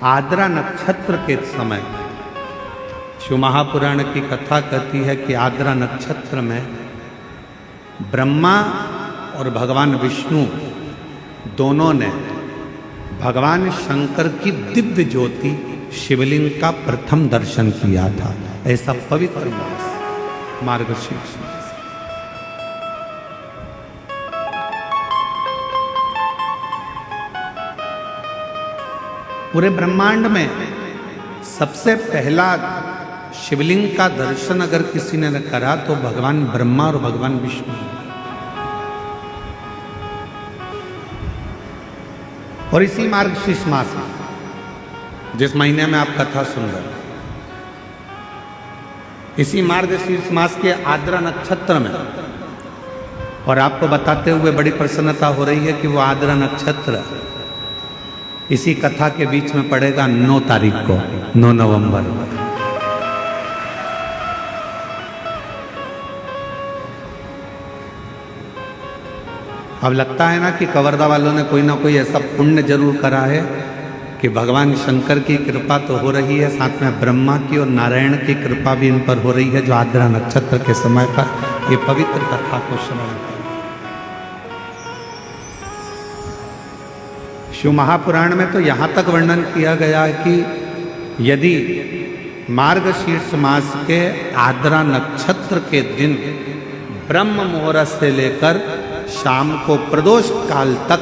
आद्रा नक्षत्र के समय शिव महापुराण की कथा कहती है कि आद्रा नक्षत्र में ब्रह्मा और भगवान विष्णु दोनों ने भगवान शंकर की दिव्य ज्योति शिवलिंग का प्रथम दर्शन किया था। ऐसा पवित्र मास मार्गशीर्ष मास। पूरे ब्रह्मांड में सबसे पहला शिवलिंग का दर्शन अगर किसी ने करा तो भगवान ब्रह्मा और भगवान विष्णु। और इसी मार्गशीर्ष मास में, जिस महीने में आप कथा सुन रहे हैं, इसी मार्गशीर्ष मास के आद्रा नक्षत्र में, और आपको बताते हुए बड़ी प्रसन्नता हो रही है कि वो आद्रा नक्षत्र इसी कथा के बीच में पड़ेगा 9 तारीख को, 9 नवंबर। अब लगता है ना कि कवर्धा वालों ने कोई ना कोई ऐसा पुण्य जरूर करा है कि भगवान शंकर की कृपा तो हो रही है, साथ में ब्रह्मा की और नारायण की कृपा भी इन पर हो रही है, जो आद्रा नक्षत्र के समय पर ये पवित्र कथा को श्रवण कर। शिव महापुराण में तो यहाँ तक वर्णन किया गया है कि यदि मार्गशीर्ष मास के आद्रा नक्षत्र के दिन ब्रह्म मुहूर्त से लेकर शाम को प्रदोष काल तक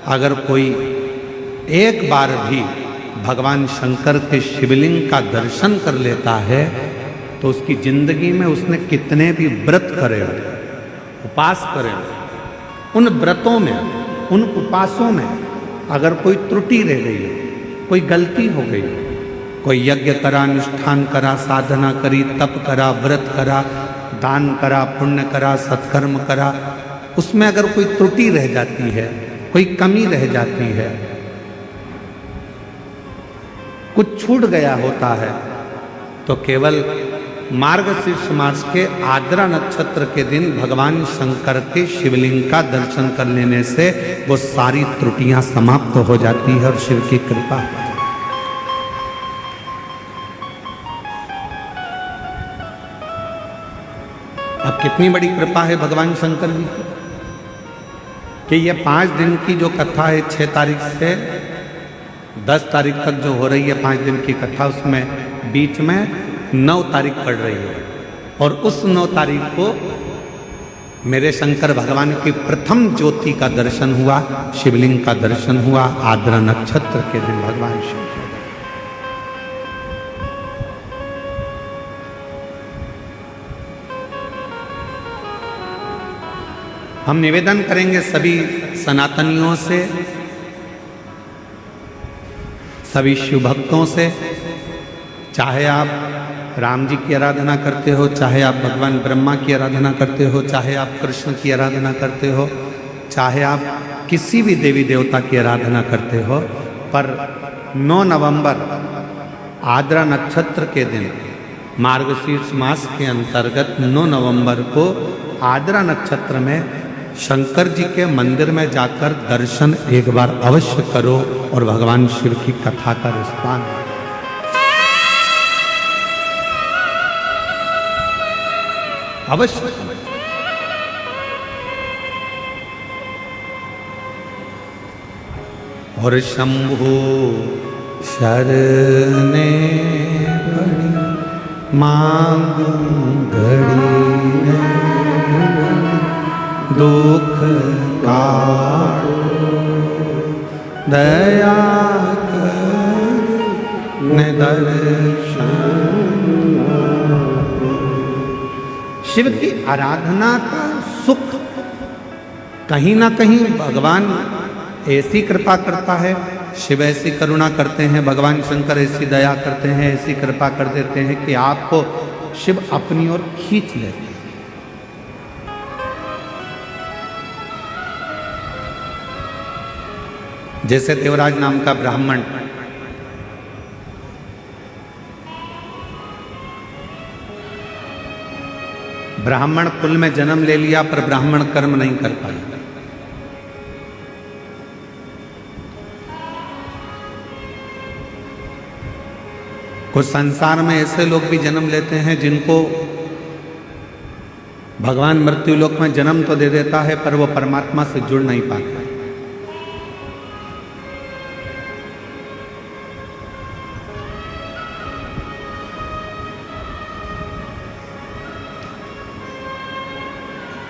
अगर कोई एक बार भी भगवान शंकर के शिवलिंग का दर्शन कर लेता है तो उसकी जिंदगी में उसने कितने भी व्रत करे हो, उपास करे हो, उन व्रतों में, उन उपासों में अगर कोई त्रुटि रह गई हो, कोई गलती हो गई, कोई यज्ञ करा, अनुष्ठान करा, साधना करी, तप करा, व्रत करा, दान करा, पुण्य करा, सत्कर्म करा, उसमें अगर कोई त्रुटि रह जाती है, कोई कमी रह जाती है, कुछ छूट गया होता है, तो केवल मार्गशीर्ष मास के आद्रा नक्षत्र के दिन भगवान शंकर के शिवलिंग का दर्शन कर लेने से वो सारी त्रुटियां समाप्त हो जाती है और शिव की कृपा हो जाती है। अब कितनी बड़ी कृपा है भगवान शंकर जी की कि ये 5 दिन की जो कथा है 6 तारीख से 10 तारीख तक जो हो रही है 5 दिन की कथा, उसमें बीच में 9 तारीख पड़ रही है, और उस 9 तारीख को मेरे शंकर भगवान की प्रथम ज्योति का दर्शन हुआ, शिवलिंग का दर्शन हुआ आद्रा नक्षत्र के दिन भगवान शिव। हम निवेदन करेंगे सभी सनातनियों से, सभी शिव भक्तों से, चाहे आप राम जी की आराधना करते हो, चाहे आप भगवान ब्रह्मा की आराधना करते हो, चाहे आप कृष्ण की आराधना करते हो, चाहे आप किसी भी देवी देवता की आराधना करते हो, पर 9 नवंबर आद्रा नक्षत्र के दिन मार्गशीर्ष मास के अंतर्गत 9 नवंबर को आद्रा नक्षत्र में शंकर जी के मंदिर में जाकर दर्शन एक बार अवश्य करो और भगवान शिव की कथा का रिस्पान अवश्य। और शंभु शरणे बड़ी मांगू घड़ी दुख काटो दया कर दर्शन। शिव की आराधना का सुख कहीं ना कहीं भगवान ऐसी कृपा करता है, शिव ऐसी करुणा करते हैं, भगवान शंकर ऐसी दया करते हैं, ऐसी कृपा कर देते हैं कि आपको शिव अपनी ओर खींच लेते हैं। जैसे देवराज नाम का ब्राह्मण ब्राह्मण कुल में जन्म ले लिया पर ब्राह्मण कर्म नहीं कर पाया। कुछ संसार में ऐसे लोग भी जन्म लेते हैं जिनको भगवान मृत्यु लोक में जन्म तो दे देता है पर वो परमात्मा से जुड़ नहीं पाता।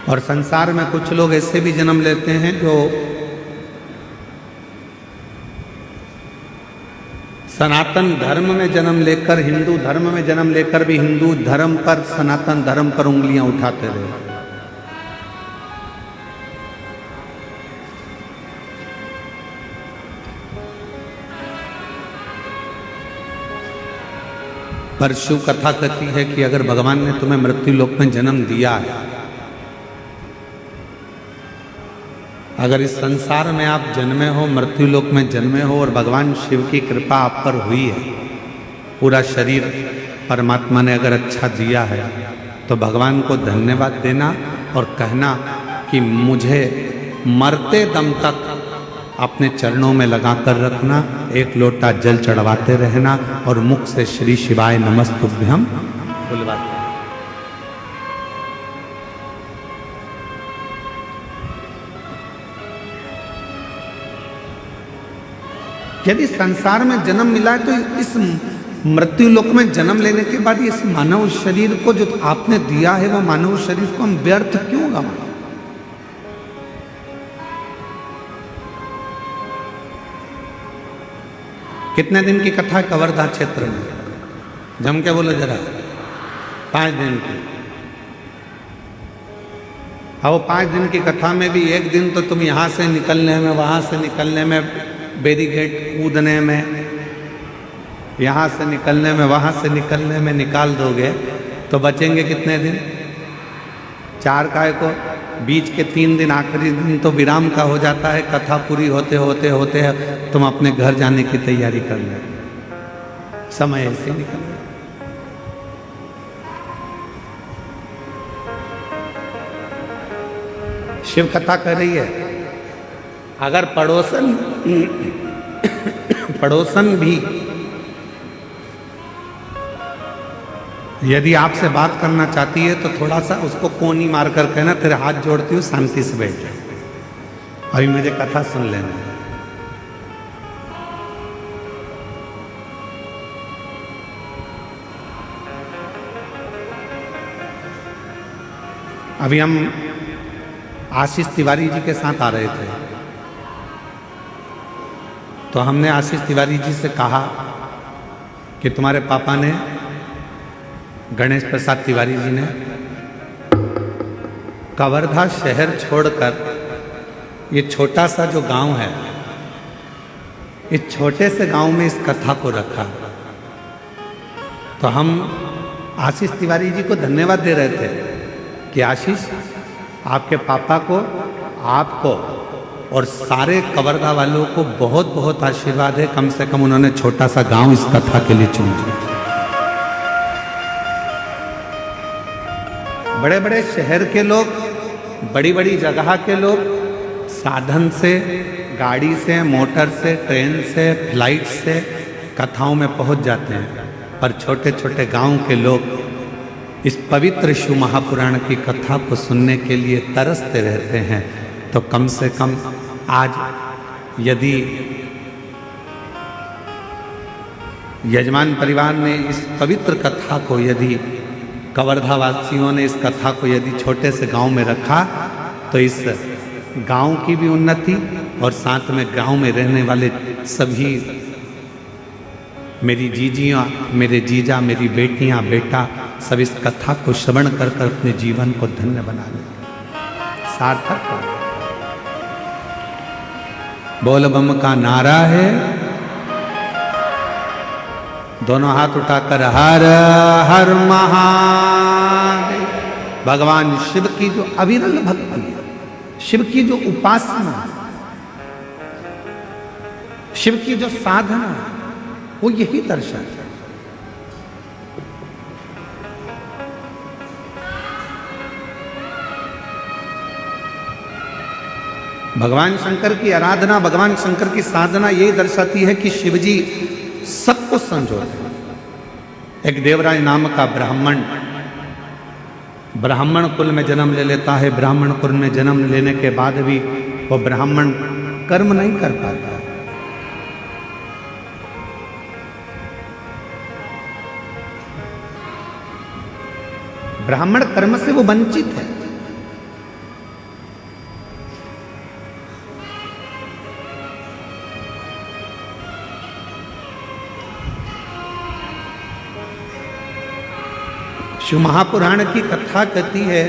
और संसार में कुछ लोग ऐसे भी जन्म लेते हैं जो सनातन धर्म में जन्म लेकर, हिंदू धर्म में जन्म लेकर भी हिंदू धर्म पर, सनातन धर्म पर उंगलियां उठाते रहे। पर शिव कथा कहती है कि अगर भगवान ने तुम्हें मृत्यु लोक में जन्म दिया है, अगर इस संसार में आप जन्मे हो, मृत्यु लोक में जन्मे हो और भगवान शिव की कृपा आप पर हुई है, पूरा शरीर परमात्मा ने अगर अच्छा दिया है, तो भगवान को धन्यवाद देना और कहना कि मुझे मरते दम तक अपने चरणों में लगा कर रखना, एक लोटा जल चढ़वाते रहना और मुख से श्री शिवाय नमस्तुभ्यम बुलवाते। यदि संसार में जन्म मिला है तो इस मृत्यु लोक में जन्म लेने के बाद इस मानव शरीर को जो आपने दिया है, वो मानव शरीर को हम व्यर्थ क्यों गवाएं? कितने दिन की कथा कवर्धा क्षेत्र में? जम के बोलो जरा। 5 दिन की। अब 5 दिन की कथा में भी एक दिन तो तुम यहां से निकलने में, वहां से निकलने में, बैरिकेड कूदने में, यहाँ से निकलने में, वहाँ से निकलने में निकाल दोगे तो बचेंगे कितने दिन? 4 काय को बीच के 3 दिन, आखिरी दिन तो विराम का हो जाता है। कथा पूरी होते होते होते तुम अपने घर जाने की तैयारी कर ले, समय ऐसे निकल गया। शिव कथा कह रही है, अगर पड़ोसन भी यदि आपसे बात करना चाहती है तो थोड़ा सा उसको कोनी मार कर कहना, तेरे हाथ जोड़ती हूँ, शांति से बैठ जाए, अभी मुझे कथा सुन लेना। अभी हम आशीष तिवारी जी के साथ आ रहे थे, तो हमने आशीष तिवारी जी से कहा कि तुम्हारे पापा ने, गणेश प्रसाद तिवारी जी ने, कवर्धा शहर छोड़कर ये छोटा सा जो गांव है, इस छोटे से गांव में इस कथा को रखा। तो हम आशीष तिवारी जी को धन्यवाद दे रहे थे कि आशीष, आपके पापा को, आपको और सारे कवर्धा वालों को बहुत बहुत आशीर्वाद है, कम से कम उन्होंने छोटा सा गांव इस कथा के लिए चुन लिया। बड़े बड़े शहर के लोग, बड़ी बड़ी जगह के लोग साधन से, गाड़ी से, मोटर से, ट्रेन से, फ्लाइट से कथाओं में पहुंच जाते हैं, पर छोटे छोटे गांव के लोग इस पवित्र शिव महापुराण की कथा को सुनने के लिए तरसते रहते हैं। तो कम से कम आज यदि यजमान परिवार ने इस पवित्र कथा को, यदि कवर्धा वासियों ने इस कथा को यदि छोटे से गांव में रखा, तो इस गांव की भी उन्नति और साथ में गांव में रहने वाले सभी, मेरी जीजियाँ, मेरे जीजा, मेरी बेटियाँ, बेटा, सब इस कथा को श्रवण कर कर अपने जीवन को धन्य बना लें, सार्थक। बोल बम का नारा है, दोनों हाथ उठाकर हर हर महादेव। भगवान शिव की जो अविरल भक्ति है, शिव की जो उपासना, शिव की जो साधना, वो यही दर्शाता है। भगवान शंकर की आराधना, भगवान शंकर की साधना यही दर्शाती है कि शिवजी सब कुछ संजोते हैं। एक देवराज नाम का ब्राह्मण कुल में जन्म ले लेता है। ब्राह्मण कुल में जन्म लेने के बाद भी वो ब्राह्मण कर्म नहीं कर पाता। ब्राह्मण कर्म से वो वंचित है। शिव महापुराण की कथा कहती है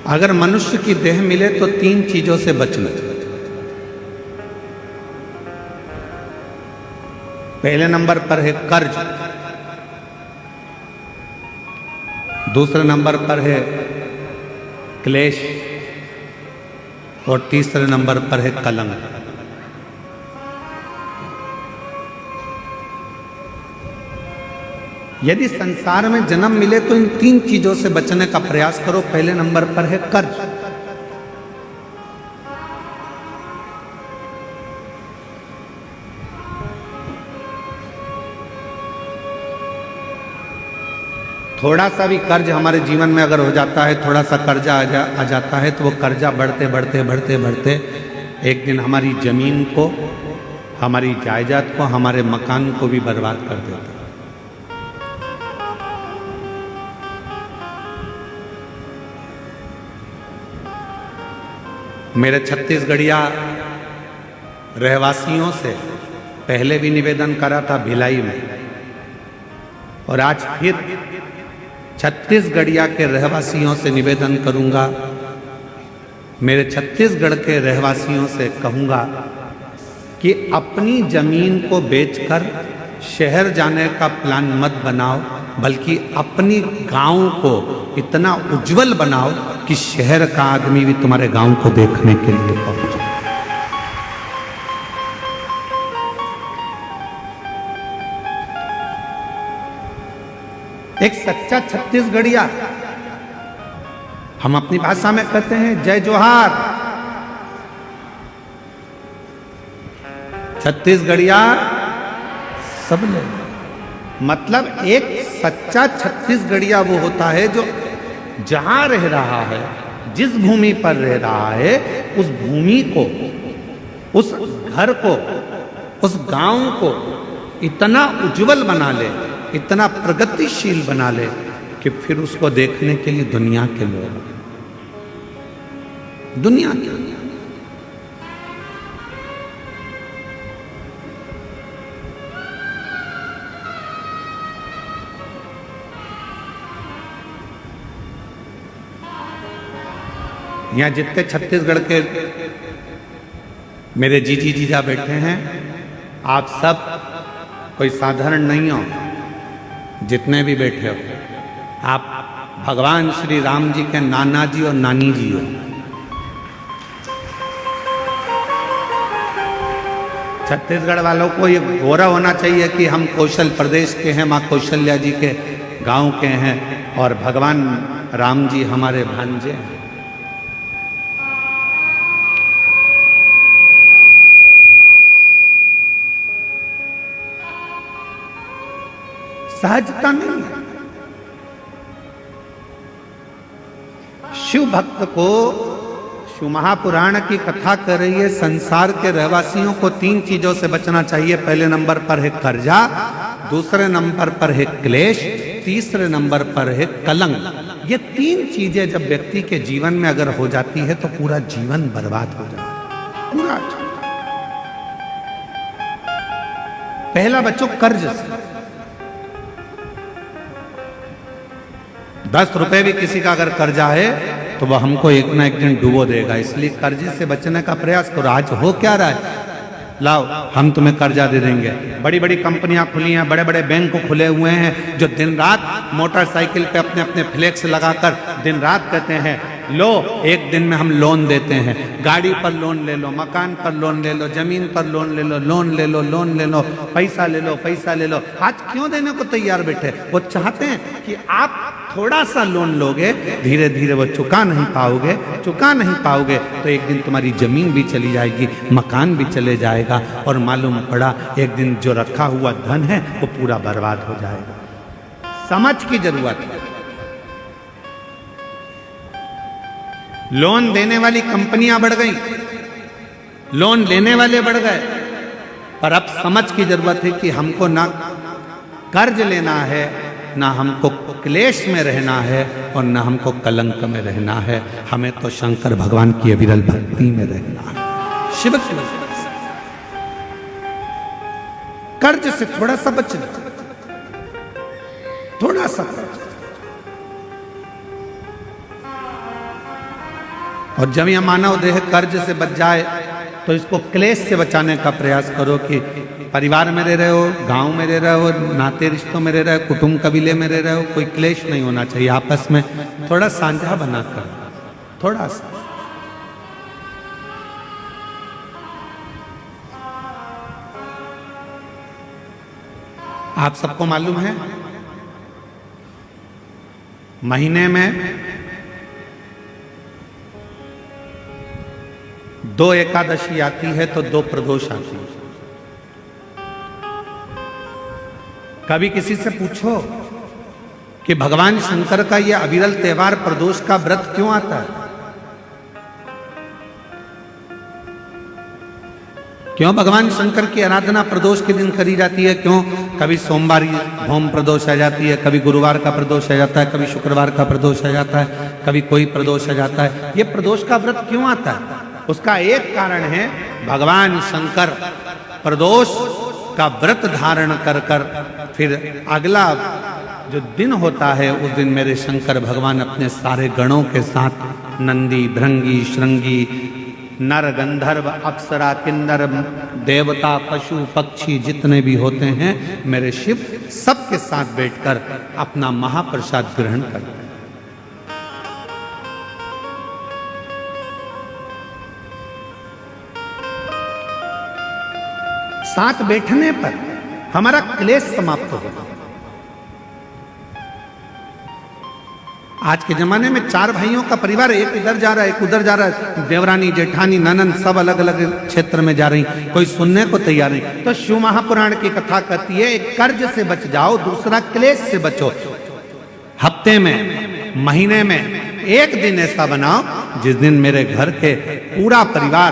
अगर मनुष्य की देह मिले तो 3 चीजों से बचना। पहले नंबर पर है कर्ज, दूसरे नंबर पर है क्लेश और तीसरे नंबर पर है कलंक। यदि संसार में जन्म मिले तो इन 3 चीजों से बचने का प्रयास करो। पहले नंबर पर है कर्ज। थोड़ा सा भी कर्ज हमारे जीवन में अगर हो जाता है, थोड़ा सा कर्जा आ जाता है तो वो कर्जा बढ़ते बढ़ते बढ़ते बढ़ते एक दिन हमारी जमीन को, हमारी जायदाद को, हमारे मकान को भी बर्बाद कर देता है। मेरे छत्तीसगढ़िया रहवासियों से पहले भी निवेदन करा था भिलाई में, और आज फिर छत्तीसगढ़िया के रहवासियों से निवेदन करूंगा, मेरे छत्तीसगढ़ के रहवासियों से कहूंगा कि अपनी जमीन को बेचकर शहर जाने का प्लान मत बनाओ, बल्कि अपनी गांव को इतना उज्जवल बनाओ कि शहर का आदमी भी तुम्हारे गांव को देखने के लिए पहुंचे। एक सच्चा छत्तीसगढ़िया, हम अपनी भाषा में कहते हैं जय जोहार। छत्तीसगढ़िया सब लोग, मतलब एक सच्चा छत्तीसगढ़िया वो होता है जो जहां रह रहा है, जिस भूमि पर रह रहा है, उस भूमि को, उस घर को, उस गांव को इतना उज्जवल बना ले, इतना प्रगतिशील बना ले कि फिर उसको देखने के लिए दुनिया के लोग, दुनिया के यहाँ जितने छत्तीसगढ़ के मेरे जीजी जीजा बैठे हैं, आप सब कोई साधारण नहीं हो। जितने भी बैठे हो, आप भगवान श्री राम जी के नाना जी और नानी जी हो। छत्तीसगढ़ वालों को ये गौरव होना चाहिए कि हम कौशल प्रदेश के हैं, माँ कौशल्या जी के गांव के हैं, और भगवान राम जी हमारे भांजे हैं। सहजता नहीं है। शिव भक्त को शिव महापुराण की कथा कर रही है, संसार के रहवासियों को 3 चीजों से बचना चाहिए। पहले नंबर पर है कर्जा, दूसरे नंबर पर है क्लेश, तीसरे नंबर पर है कलंक। ये 3 चीजें जब व्यक्ति के जीवन में अगर हो जाती है तो पूरा जीवन बर्बाद हो जाता है, पूरा। पहला बच्चों कर्ज से। 10 रुपए भी किसी का अगर कर्जा है तो वह हमको एक ना एक दिन डुबो देगा, इसलिए कर्जे से बचने का प्रयास करो। आज हो क्या रहा है, लाओ हम तुम्हें कर्जा दे देंगे। बड़ी बड़ी कंपनियां खुली हैं, बड़े बड़े बैंक खुले हुए हैं, जो दिन रात मोटरसाइकिल पे अपने अपने फ्लेक्स लगाकर दिन रात कहते हैं लो एक दिन में हम लोन देते हैं, गाड़ी पर लोन ले लो, मकान पर लोन ले लो, जमीन पर लोन ले लो, लोन ले लो, लोन ले लो, पैसा ले लो, पैसा ले लो। आज क्यों देने को तैयार बैठे? वो चाहते हैं कि आप थोड़ा सा लोन लोगे, धीरे धीरे वो चुका नहीं पाओगे तो एक दिन तुम्हारी जमीन भी चली जाएगी, मकान भी चले जाएगा, और मालूम पड़ा एक दिन जो रखा हुआ धन है वो पूरा बर्बाद हो जाएगा। समझ की जरूरत है। लोन देने वाली कंपनियां बढ़ गई, लोन लेने वाले बढ़ गए, पर अब समझ की जरूरत है कि हमको ना कर्ज लेना है, ना हमको क्लेश में रहना है, और ना हमको कलंक में रहना है। हमें तो शंकर भगवान की अविरल भक्ति में रहना है, शिव की। कर्ज से थोड़ा सा बचना, थोड़ा सा। और जब यह मानव देह कर्ज से बच जाए तो इसको क्लेश से बचाने का प्रयास करो कि परिवार में रह रहे हो, गांव में रह रहे हो, नाते रिश्तों में रह रहे हो, कुटुंब कबीले में रह रहे हो, कोई क्लेश नहीं होना चाहिए। आपस में थोड़ा साझा बनाकर, थोड़ा सा। आप सबको मालूम है महीने में 2 एकादशी आती है तो 2 प्रदोष आती है। कभी किसी से पूछो कि भगवान शंकर का यह अविरल त्योहार प्रदोष का व्रत क्यों आता है? क्यों भगवान शंकर की आराधना प्रदोष के दिन करी जाती है? क्यों? कभी सोमवार भौम प्रदोष आ जाती है, कभी गुरुवार का प्रदोष आ जाता है, कभी शुक्रवार का प्रदोष आ जाता है, कभी कोई प्रदोष आ जाता है। ये प्रदोष का व्रत क्यों आता है? उसका एक कारण है, भगवान शंकर प्रदोष का व्रत धारण कर कर फिर अगला जो दिन होता है उस दिन मेरे शंकर भगवान अपने सारे गणों के साथ नंदी, भृंगी, श्रृंगी, नर, गंधर्व, अप्सरा, किन्नर, देवता, पशु, पक्षी जितने भी होते हैं मेरे शिव सबके साथ बैठकर अपना महाप्रसाद ग्रहण करते हैं। साथ बैठने पर हमारा क्लेश समाप्त होगा। आज के जमाने में 4 भाइयों का परिवार, एक इधर जा रहा है, एक उधर जा रहा है, देवरानी, जेठानी, ननंद सब अलग अलग क्षेत्र में जा रही, कोई सुनने को तैयार नहीं। तो शिव महापुराण की कथा कहती है एक कर्ज से बच जाओ, दूसरा क्लेश से बचो। हफ्ते में, महीने में एक दिन ऐसा बनाओ जिस दिन मेरे घर के पूरा परिवार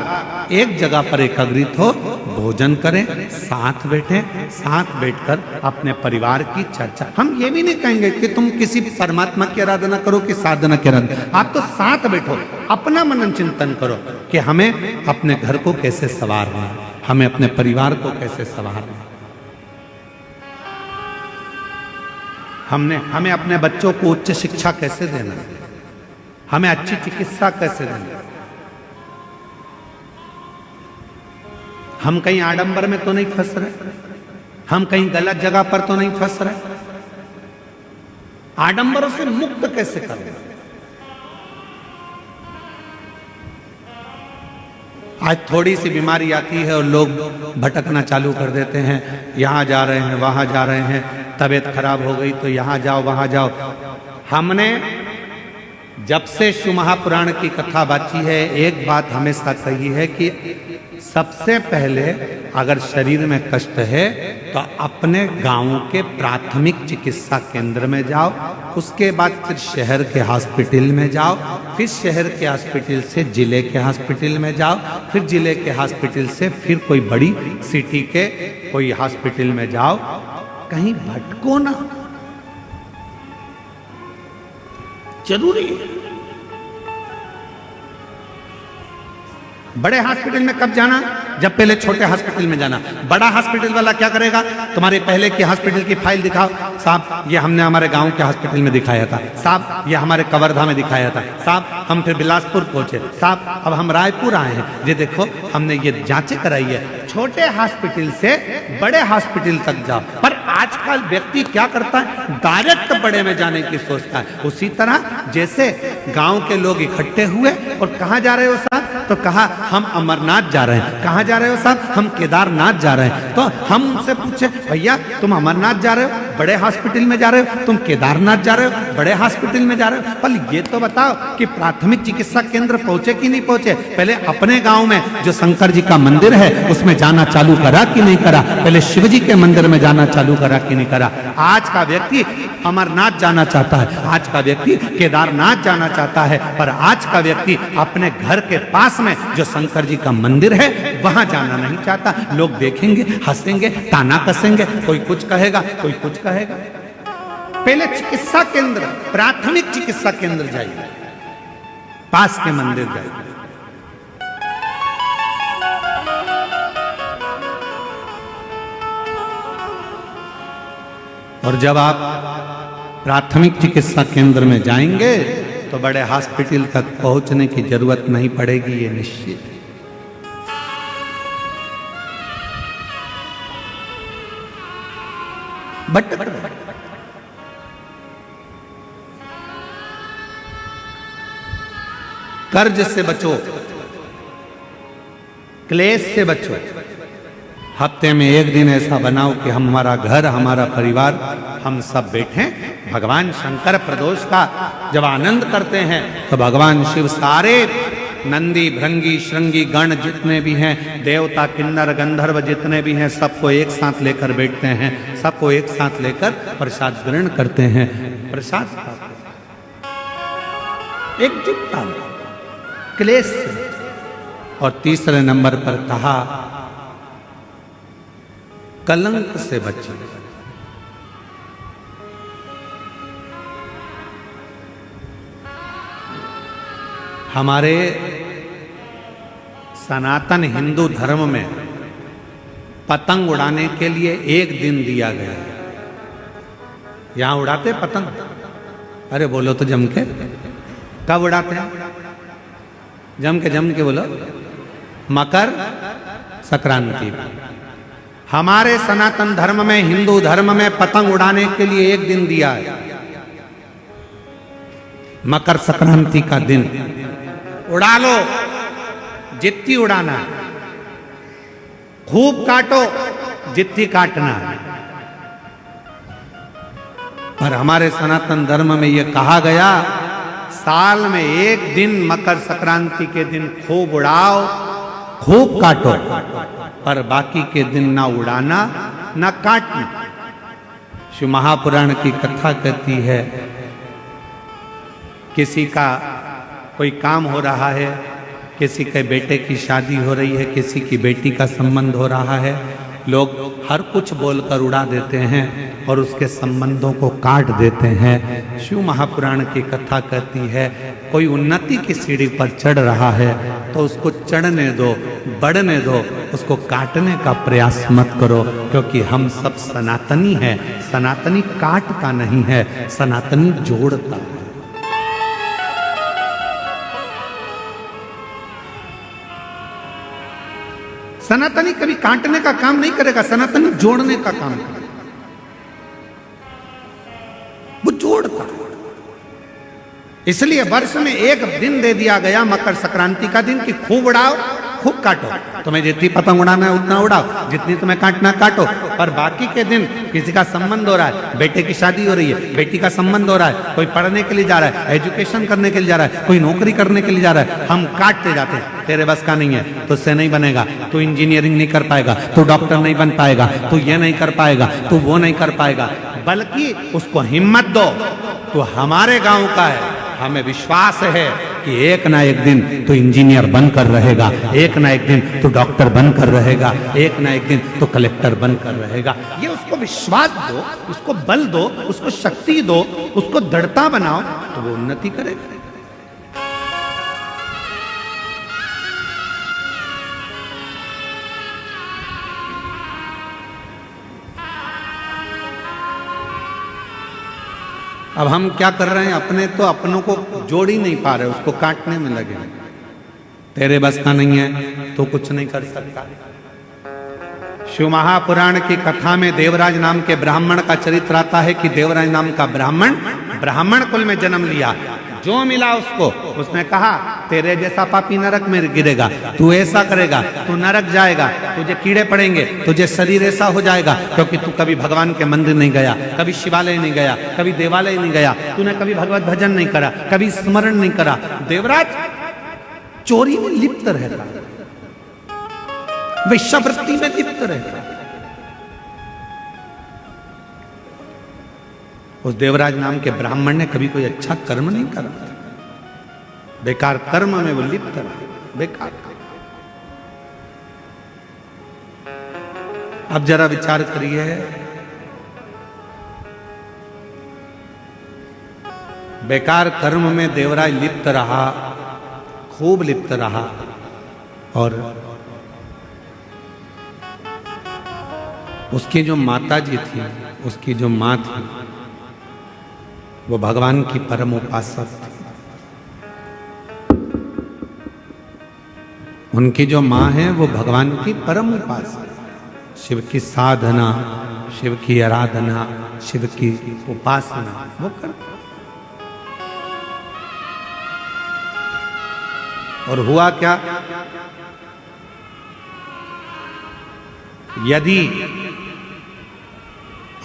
एक जगह पर एकत्रित हो, भोजन करें, साथ बैठे, साथ बैठकर अपने परिवार की चर्चा। हम ये भी नहीं कहेंगे कि तुम किसी परमात्मा की आराधना करो कि साधना की आराधना, आप तो साथ बैठो, अपना मनन चिंतन करो कि हमें अपने घर को कैसे संवारना है, हमें अपने परिवार को कैसे संवारना है, हमें अपने बच्चों को उच्च शिक्षा कैसे देना है, हमें अच्छी चिकित्सा कैसे देना है। हम कहीं आडंबर में तो नहीं फंस रहे, हम कहीं गलत जगह पर तो नहीं फंस रहे। आडंबरों से मुक्त कैसे करें? आज थोड़ी सी बीमारी आती है और लोग भटकना चालू कर देते हैं, यहां जा रहे हैं, वहां जा रहे हैं, तबीयत खराब हो गई तो यहां जाओ, वहां जाओ। हमने जब से शिव महापुराण की कथा बाची है एक बात हमेशा कही है कि सबसे पहले अगर शरीर में कष्ट है तो अपने गांव के प्राथमिक चिकित्सा केंद्र में जाओ, उसके बाद फिर शहर के हॉस्पिटल में जाओ, फिर शहर के हॉस्पिटल से जिले के हॉस्पिटल में जाओ, फिर जिले के हॉस्पिटल से फिर कोई बड़ी सिटी के कोई हॉस्पिटल में जाओ। कहीं भटको ना, जरूरी है। बड़े हॉस्पिटल में कब जाना? जब पहले छोटे हॉस्पिटल में जाना। बड़ा हॉस्पिटल वाला क्या करेगा? तुम्हारे पहले की हॉस्पिटल की फाइल दिखाओ, साहब ये हमने हमारे गांव के हॉस्पिटल में दिखाया था, साहब ये हमारे कवर्धा में दिखाया था, साहब हम फिर बिलासपुर पहुंचे, साहब अब हम रायपुर आए हैं, ये देखो हमने ये जांचें कराई है। छोटे हॉस्पिटल से बड़े हॉस्पिटल तक जाओ, पर आजकल व्यक्ति क्या करता है, डायरेक्ट बड़े में जाने की सोचता है। उसी तरह जैसे गांव के लोग इकट्ठे हुए और कहाँ जा रहे हो साहब, तो कहा हम अमरनाथ जा रहे हैं। कहाँ जा रहे हो साहब, हम केदारनाथ जा रहे हैं। तो हम उनसे पूछे भैया तुम अमरनाथ जा रहे हो, बड़े हॉस्पिटल में जा रहे हो, तुम केदारनाथ जा रहे हो, बड़े हॉस्पिटल में जा रहे हो, पर ये तो बताओ कि प्राथमिक चिकित्सा केंद्र पहुंचे कि नहीं पहुंचे। पहले अपने गांव में जो शंकर जी का मंदिर है उसमें जाना चालू करा कि नहीं करा, पहले शिव जी के मंदिर में जाना चालू करा कि नहीं करा। आज का व्यक्ति अमरनाथ जाना चाहता है, आज का व्यक्ति केदारनाथ जाना चाहता है, पर आज का व्यक्ति अपने घर के पास में जो शंकर जी का मंदिर है वहां जाना नहीं चाहता। लोग देखेंगे, हंसेंगे, ताना कसेंगे, कोई कुछ कहेगा, कोई कुछ कहेगा। पहले चिकित्सा केंद्र, प्राथमिक चिकित्सा केंद्र जाइए, पास के मंदिर जाइए। और जब आप प्राथमिक चिकित्सा केंद्र में जाएंगे तो बड़े हॉस्पिटल तक पहुंचने की जरूरत नहीं पड़ेगी, ये निश्चित है। बट कर्ज से बचो, क्लेश से बचो। हफ्ते में एक दिन ऐसा बनाओ कि हमारा घर, हमारा परिवार, हम सब बैठे भगवान शंकर प्रदोष का जब आनंद करते हैं तो भगवान शिव सारे नंदी, भृंगी, श्रृंगी गण जितने भी हैं, देवता, किन्नर, गंधर्व जितने भी हैं, सबको एक साथ लेकर बैठते हैं, सबको एक साथ लेकर प्रसाद ग्रहण करते हैं, प्रसाद एकजुटता में, क्लेश से। और तीसरे नंबर पर कहा कलंक से बचे। हमारे सनातन हिंदू धर्म में पतंग उड़ाने के लिए एक दिन दिया गया है। यहां उड़ाते पतंग? अरे बोलो तो जम के। कब उड़ाते हैं? जम के बोलो। मकर संक्रांति। हमारे सनातन धर्म में, हिंदू धर्म में पतंग उड़ाने के लिए एक दिन दिया है, मकर संक्रांति का दिन। उड़ा लो जितनी उड़ाना, खूब काटो जितनी काटना। पर हमारे सनातन धर्म में यह कहा गया, साल में एक दिन मकर संक्रांति के दिन खूब उड़ाओ, खूब काटो, पर बाकी के दिन ना उड़ाना ना काटना। शिव महापुराण की कथा कहती है, किसी का कोई काम हो रहा है, किसी के बेटे की शादी हो रही है, किसी की बेटी का संबंध हो रहा है, लोग हर कुछ बोलकर उड़ा देते हैं और उसके संबंधों को काट देते हैं। शिव महापुराण की कथा कहती है, कोई उन्नति की सीढ़ी पर चढ़ रहा है तो उसको चढ़ने दो, बढ़ने दो, उसको काटने का प्रयास मत करो, क्योंकि हम सब सनातनी हैं। सनातनी काटता नहीं है, सनातनी जोड़ता है। सनातनी कभी काटने का काम नहीं करेगा, सनातनी जोड़ने का काम करेगा। वो जोड़ता। इसलिए वर्ष में एक दिन दे दिया गया मकर संक्रांति का दिन कि खूब उड़ाओ, खूब काटो। तुम्हें जितनी पतंग उड़ाना है उतना उड़ाओ, जितनी तुम्हें काटना काटो। पर बाकी के दिन किसी का संबंध हो रहा है, बेटे की शादी हो रही है, बेटी का संबंध हो रहा है, कोई पढ़ने के लिए जा रहा है, एजुकेशन करने के लिए जा रहा है, कोई नौकरी करने के लिए जा रहा है, हम काटते जाते हैं। तेरे बस का नहीं है, तुझसे नहीं बनेगा, तू इंजीनियरिंग नहीं कर पाएगा, तू डॉक्टर नहीं बन पाएगा, तू ये नहीं कर पाएगा, तू वो नहीं कर पाएगा। बल्कि उसको हिम्मत दो, तू हमारे गांव का है, हमें विश्वास है कि एक ना एक दिन तो इंजीनियर बनकर रहेगा, एक ना एक दिन तो डॉक्टर बनकर रहेगा, एक ना एक दिन तो कलेक्टर बनकर रहेगा। ये उसको विश्वास दो, उसको बल दो, उसको शक्ति दो, उसको दृढ़ता बनाओ, तो वो उन्नति करेगा। अब हम क्या कर रहे हैं, अपने तो अपनों को जोड़ ही नहीं पा रहे, उसको काटने में लगे। तेरे बस का नहीं है तो कुछ नहीं कर सकता। शिव महापुराण की कथा में देवराज नाम के ब्राह्मण का चरित्र आता है कि देवराज नाम का ब्राह्मण कुल में जन्म लिया। जो मिला उसको उसने कहा तेरे जैसा पापी नरक में गिरेगा, तू ऐसा करेगा तू नरक जाएगा, तुझे कीड़े पड़ेंगे, तुझे शरीर ऐसा हो जाएगा, क्योंकि तू कभी भगवान के मंदिर नहीं गया, कभी शिवालय नहीं गया, कभी देवालय नहीं गया, तूने कभी भगवत भजन नहीं करा, कभी स्मरण नहीं करा। देवराज चोरी में लिप्त रहता, वेश्यावृत्ति में लिप्त रहता। उस देवराज नाम के ब्राह्मण ने कभी कोई अच्छा कर्म नहीं करा, बेकार कर्म में वो लिप्त रहा, बेकार। अब जरा विचार करिए, बेकार कर्म में देवराज लिप्त रहा, खूब लिप्त रहा, और उसकी जो माता जी थी, उसकी जो माँ थी, वो भगवान की परम उपासक थी। उनकी जो माँ है वो भगवान की परम उपासक, शिव की साधना, शिव की आराधना, शिव की उपासना वो करते। और हुआ क्या, यदि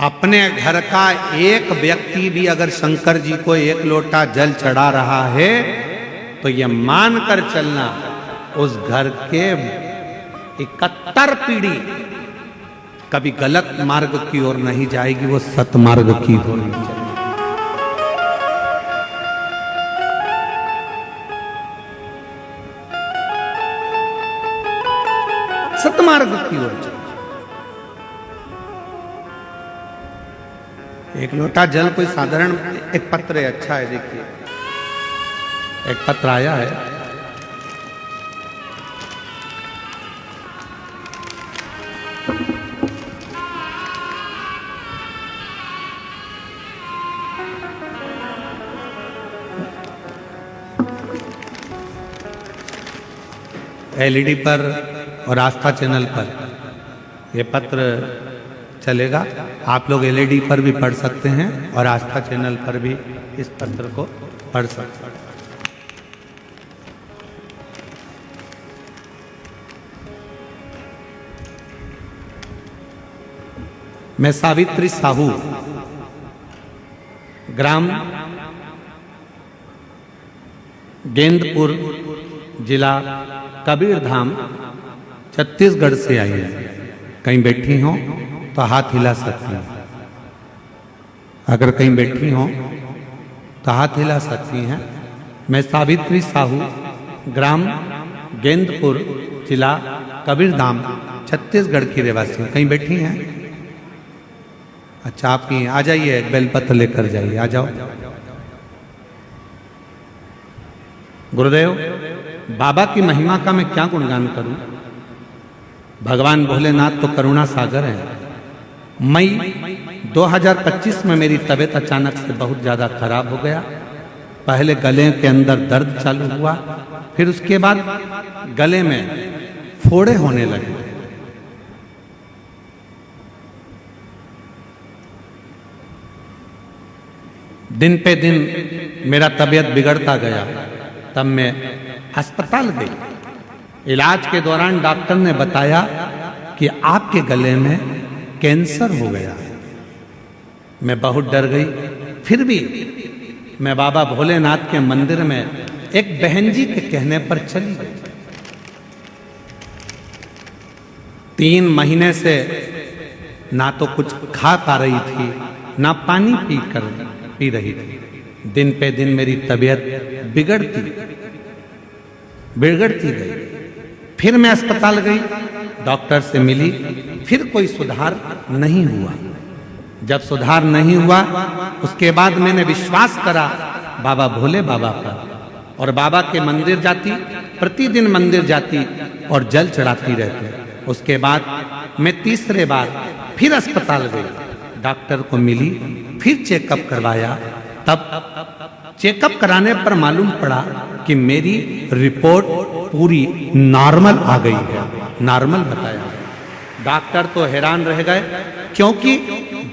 अपने घर का एक व्यक्ति भी अगर शंकर जी को एक लोटा जल चढ़ा रहा है तो यह मानकर चलना उस घर के 71 पीढ़ी कभी गलत मार्ग की ओर नहीं जाएगी, वो सतमार्ग की ओर जाएगी। सतमार्ग की ओर जाएगी। एक लोटा जल कोई साधारण, एक पत्र है, अच्छा है, देखिए एक पत्र आया है, एलईडी पर और आस्था चैनल पर यह पत्र चलेगा। आप लोग एलईडी पर भी पढ़ सकते हैं और आस्था चैनल पर भी इस पत्र को पढ़ सकते हैं। मैं सावित्री साहू, ग्राम गेंदपुर, जिला कबीरधाम, छत्तीसगढ़ से आई है। कहीं बैठी हो तो हाथ हिला सकती हैं, अगर कहीं बैठी हो तो हाथ हिला सकती हैं। मैं सावित्री साहू, ग्राम गेंदपुर, जिला कबीरधाम, छत्तीसगढ़ की रहवासी हूँ। कहीं बैठी हैं? अच्छा, आपकी आ जाइए, एक बेलपत्र लेकर जाइए, आ जाओ। गुरुदेव, बाबा की महिमा का मैं क्या गुणगान करूं? भगवान भोलेनाथ तो करुणा सागर है। मई 2025 में मेरी तबीयत अचानक से बहुत ज़्यादा खराब हो गया। पहले गले के अंदर दर्द चालू हुआ, फिर उसके बाद गले में फोड़े होने लगे। दिन पे दिन मेरा तबीयत बिगड़ता गया। तब मैं अस्पताल गई। इलाज के दौरान डॉक्टर ने बताया कि आपके गले में कैंसर हो गया। मैं बहुत डर गई। फिर भी मैं बाबा भोलेनाथ के मंदिर में एक बहन जी के कहने पर चली गई। 3 महीने से ना तो कुछ खा पा रही थी, ना पानी पी रही थी। दिन पे दिन मेरी तबीयत बिगड़ती गई। फिर मैं अस्पताल गई, डॉक्टर से मिली, फिर कोई सुधार नहीं हुआ। जब सुधार नहीं हुआ, उसके बाद मैंने विश्वास करा बाबा भोले बाबा पर, और बाबा के मंदिर जाती, प्रतिदिन मंदिर जाती और जल चढ़ाती रहती। उसके बाद मैं तीसरे बार फिर अस्पताल गई, डॉक्टर को मिली, फिर चेकअप करवाया, तब चेकअप कराने पर मालूम पड़ा कि मेरी रिपोर्ट पूरी नॉर्मल आ गई है, नॉर्मल बताया। डॉक्टर तो हैरान रह गए, क्योंकि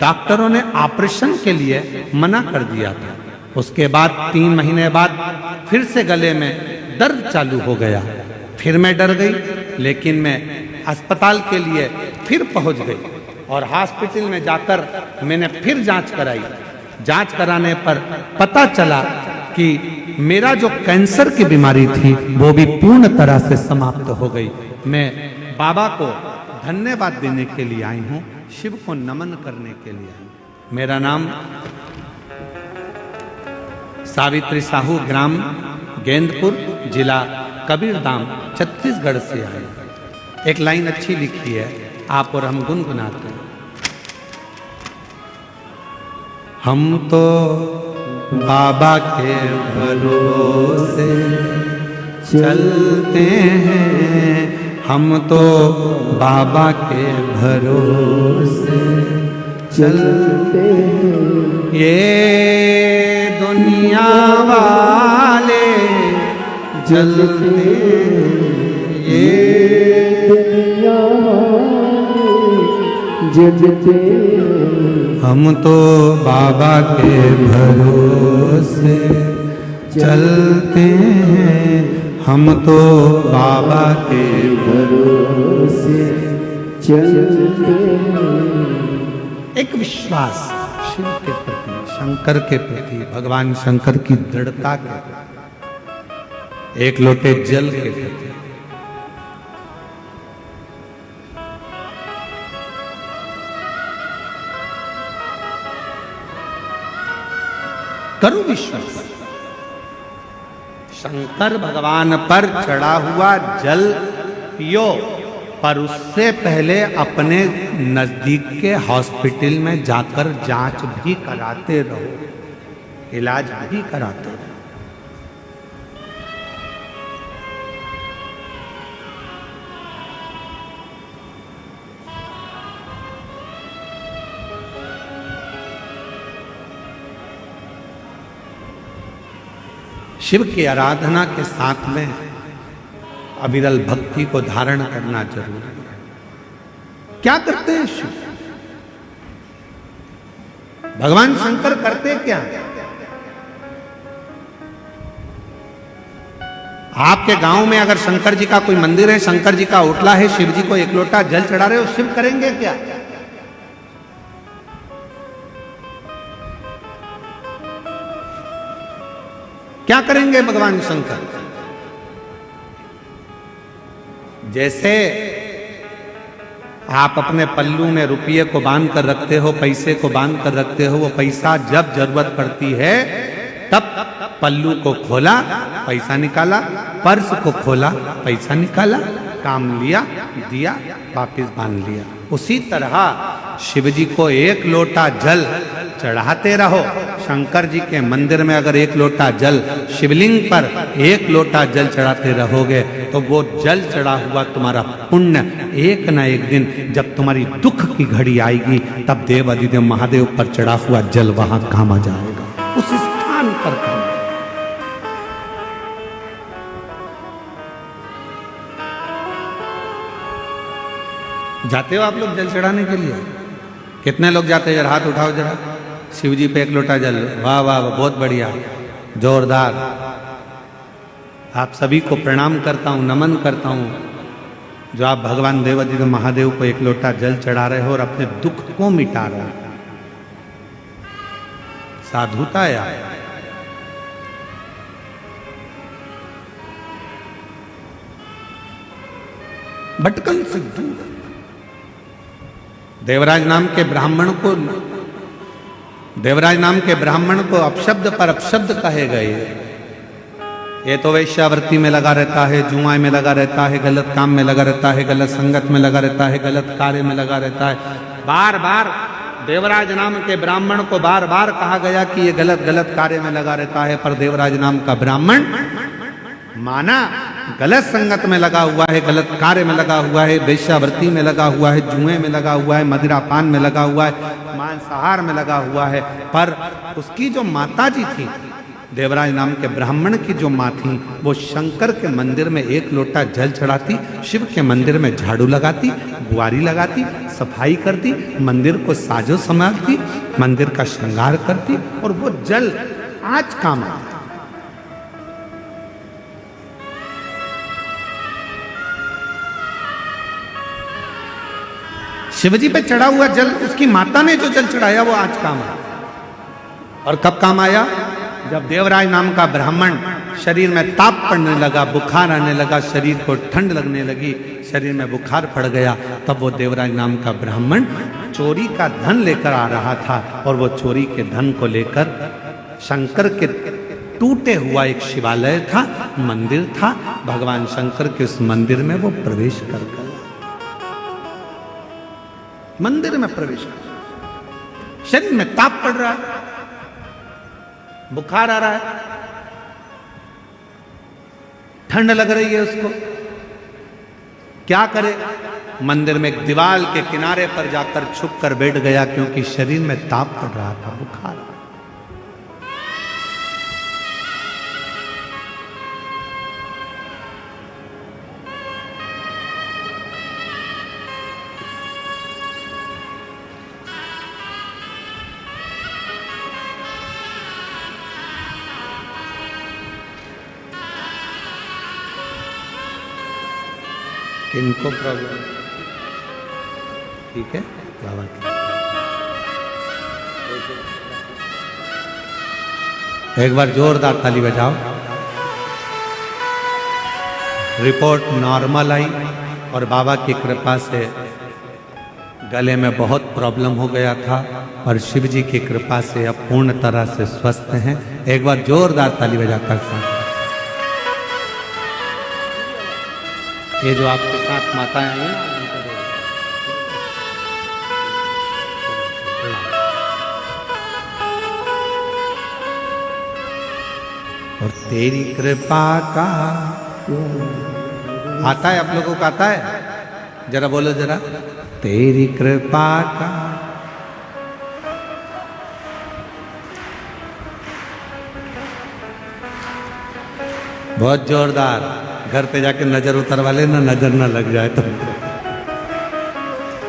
डॉक्टरों ने ऑपरेशन के लिए मना कर दिया था। उसके बाद 3 महीने बाद फिर से गले में दर्द चालू हो गया। फिर मैं डर गई, लेकिन मैं अस्पताल के लिए फिर पहुंच गई और हॉस्पिटल में जाकर मैंने फिर जांच कराई। जांच कराने पर पता चला कि मेरा जो कैंसर की बीमारी थी वो भी पूर्ण तरह से समाप्त हो गई। मैं बाबा को धन्यवाद देने के लिए आई हूँ, शिव को नमन करने के लिए आई हूँ। मेरा नाम सावित्री साहू, ग्राम गेंदपुर, जिला कबीरधाम, छत्तीसगढ़ से आई। एक लाइन अच्छी लिखी है, आप और हम गुनगुनाते हैं। हम तो बाबा के भरोसे चलते हैं, हम तो बाबा के भरोसे चलते हैं। ये दुनिया वाले जलते, ये दुनिया वाले जलते, हम तो बाबा के भरोसे चलते हैं, हम तो बाबा के भरोसे चलते हैं। एक विश्वास शिव के प्रति, शंकर के प्रति, भगवान शंकर की दृढ़ता के प्रति, एक लोटे जल के प्रति। करो विश्वास। शंकर भगवान पर चढ़ा हुआ जल पियो, पर उससे पहले अपने नजदीक के हॉस्पिटल में जाकर जांच भी कराते रहो, इलाज भी कराते रहो। शिव की आराधना के साथ में अविरल भक्ति को धारण करना जरूरी है। क्या करते हैं शिव? भगवान शंकर करते क्या? आपके गांव में अगर शंकर जी का कोई मंदिर है, शंकर जी का ओटला है, शिव जी को एक लोटा जल चढ़ा रहे हो, शिव करेंगे क्या? क्या करेंगे भगवान शंकर? जैसे आप अपने पल्लू में रुपये को बांध कर रखते हो, पैसे को बांध कर रखते हो, वो पैसा जब जरूरत पड़ती है तब पल्लू को खोला, पैसा निकाला, पर्स को खोला, पैसा निकाला, काम लिया, दिया, वापिस बांध लिया। उसी तरह शिव जी को एक लोटा जल चढ़ाते रहो। शंकर जी के मंदिर में अगर एक लोटा जल, शिवलिंग पर एक लोटा जल चढ़ाते रहोगे तो वो जल चढ़ा हुआ तुम्हारा पुण्य एक न एक दिन जब तुम्हारी दुख की घड़ी आएगी तब देव अधिदेव महादेव पर चढ़ा हुआ जल वहां काम आ जाएगा, उस स्थान पर काम। जाते हो आप लोग जल चढ़ाने के लिए? कितने लोग जाते हैं? जरा हाथ उठाओ जरा। शिव जी पे एक लोटा जल। वाह वाह, बहुत बढ़िया, जोरदार। आप सभी को प्रणाम करता हूँ, नमन करता हूँ जो आप भगवान देवाधिदेव महादेव को एक लोटा जल चढ़ा रहे हो और अपने दुख को मिटा रहे हो। साधुता है यार। भटकन से दूर। देवराज नाम के ब्राह्मण को अपशब्द पर अपशब्द कहे गए। ये तो वैश्यावृत्ति में लगा रहता है, जुआ में लगा रहता है, गलत काम में लगा रहता है, गलत संगत में लगा रहता है, गलत कार्य में लगा रहता है। बार बार देवराज नाम के ब्राह्मण को बार बार कहा गया कि ये गलत गलत कार्य में लगा रहता है, पर देवराज नाम का ब्राह्मण माना गलत संगत में लगा हुआ है, गलत कार्य में लगा हुआ है, वेश्यावृत्ति में लगा हुआ है, जुए में लगा हुआ है, मदिरापान में लगा हुआ है, मांसाहार में लगा हुआ है, पर उसकी जो माता जी थी, देवराज नाम के ब्राह्मण की जो माँ थी, वो शंकर के मंदिर में एक लोटा जल चढ़ाती, शिव के मंदिर में झाड़ू लगाती, बुआरी लगाती, सफाई करती, मंदिर को साजो संभालती, मंदिर का श्रृंगार करती, और वो जल आज काम आता। शिवजी पे चढ़ा हुआ जल, उसकी माता ने जो जल चढ़ाया वो आज काम आया। और कब काम आया? जब देवराज नाम का ब्राह्मण शरीर में ताप पड़ने लगा, बुखार आने लगा, शरीर को ठंड लगने लगी, शरीर में बुखार पड़ गया, तब वो देवराज नाम का ब्राह्मण चोरी का धन लेकर आ रहा था, और वो चोरी के धन को लेकर शंकर के टूटे हुआ एक शिवालय था, मंदिर था, भगवान शंकर के उस मंदिर में वो प्रवेश कर गया। मंदिर में प्रवेश कर, शरीर में ताप पड़ रहा है, बुखार आ रहा है, ठंड लग रही है उसको, क्या करे? मंदिर में एक दीवार के किनारे पर जाकर छुप कर बैठ गया, क्योंकि शरीर में ताप पड़ रहा था, बुखार। किनको प्रॉब्लम? ठीक है बाबा की। एक बार जोरदार ताली बजाओ। रिपोर्ट नॉर्मल आई, और बाबा की कृपा से गले में बहुत प्रॉब्लम हो गया था, और शिव जी की कृपा से अब पूर्ण तरह से स्वस्थ हैं। एक बार जोरदार ताली बजाकर साथ। ये जो आपके साथ माताएं आई हैं, और तेरी कृपा का आता है, आप लोगों को आता है? जरा बोलो जरा, तेरी कृपा का। बहुत जोरदार। घर पे जाके नजर उतरवा लेना, नजर ना लग जाए तो।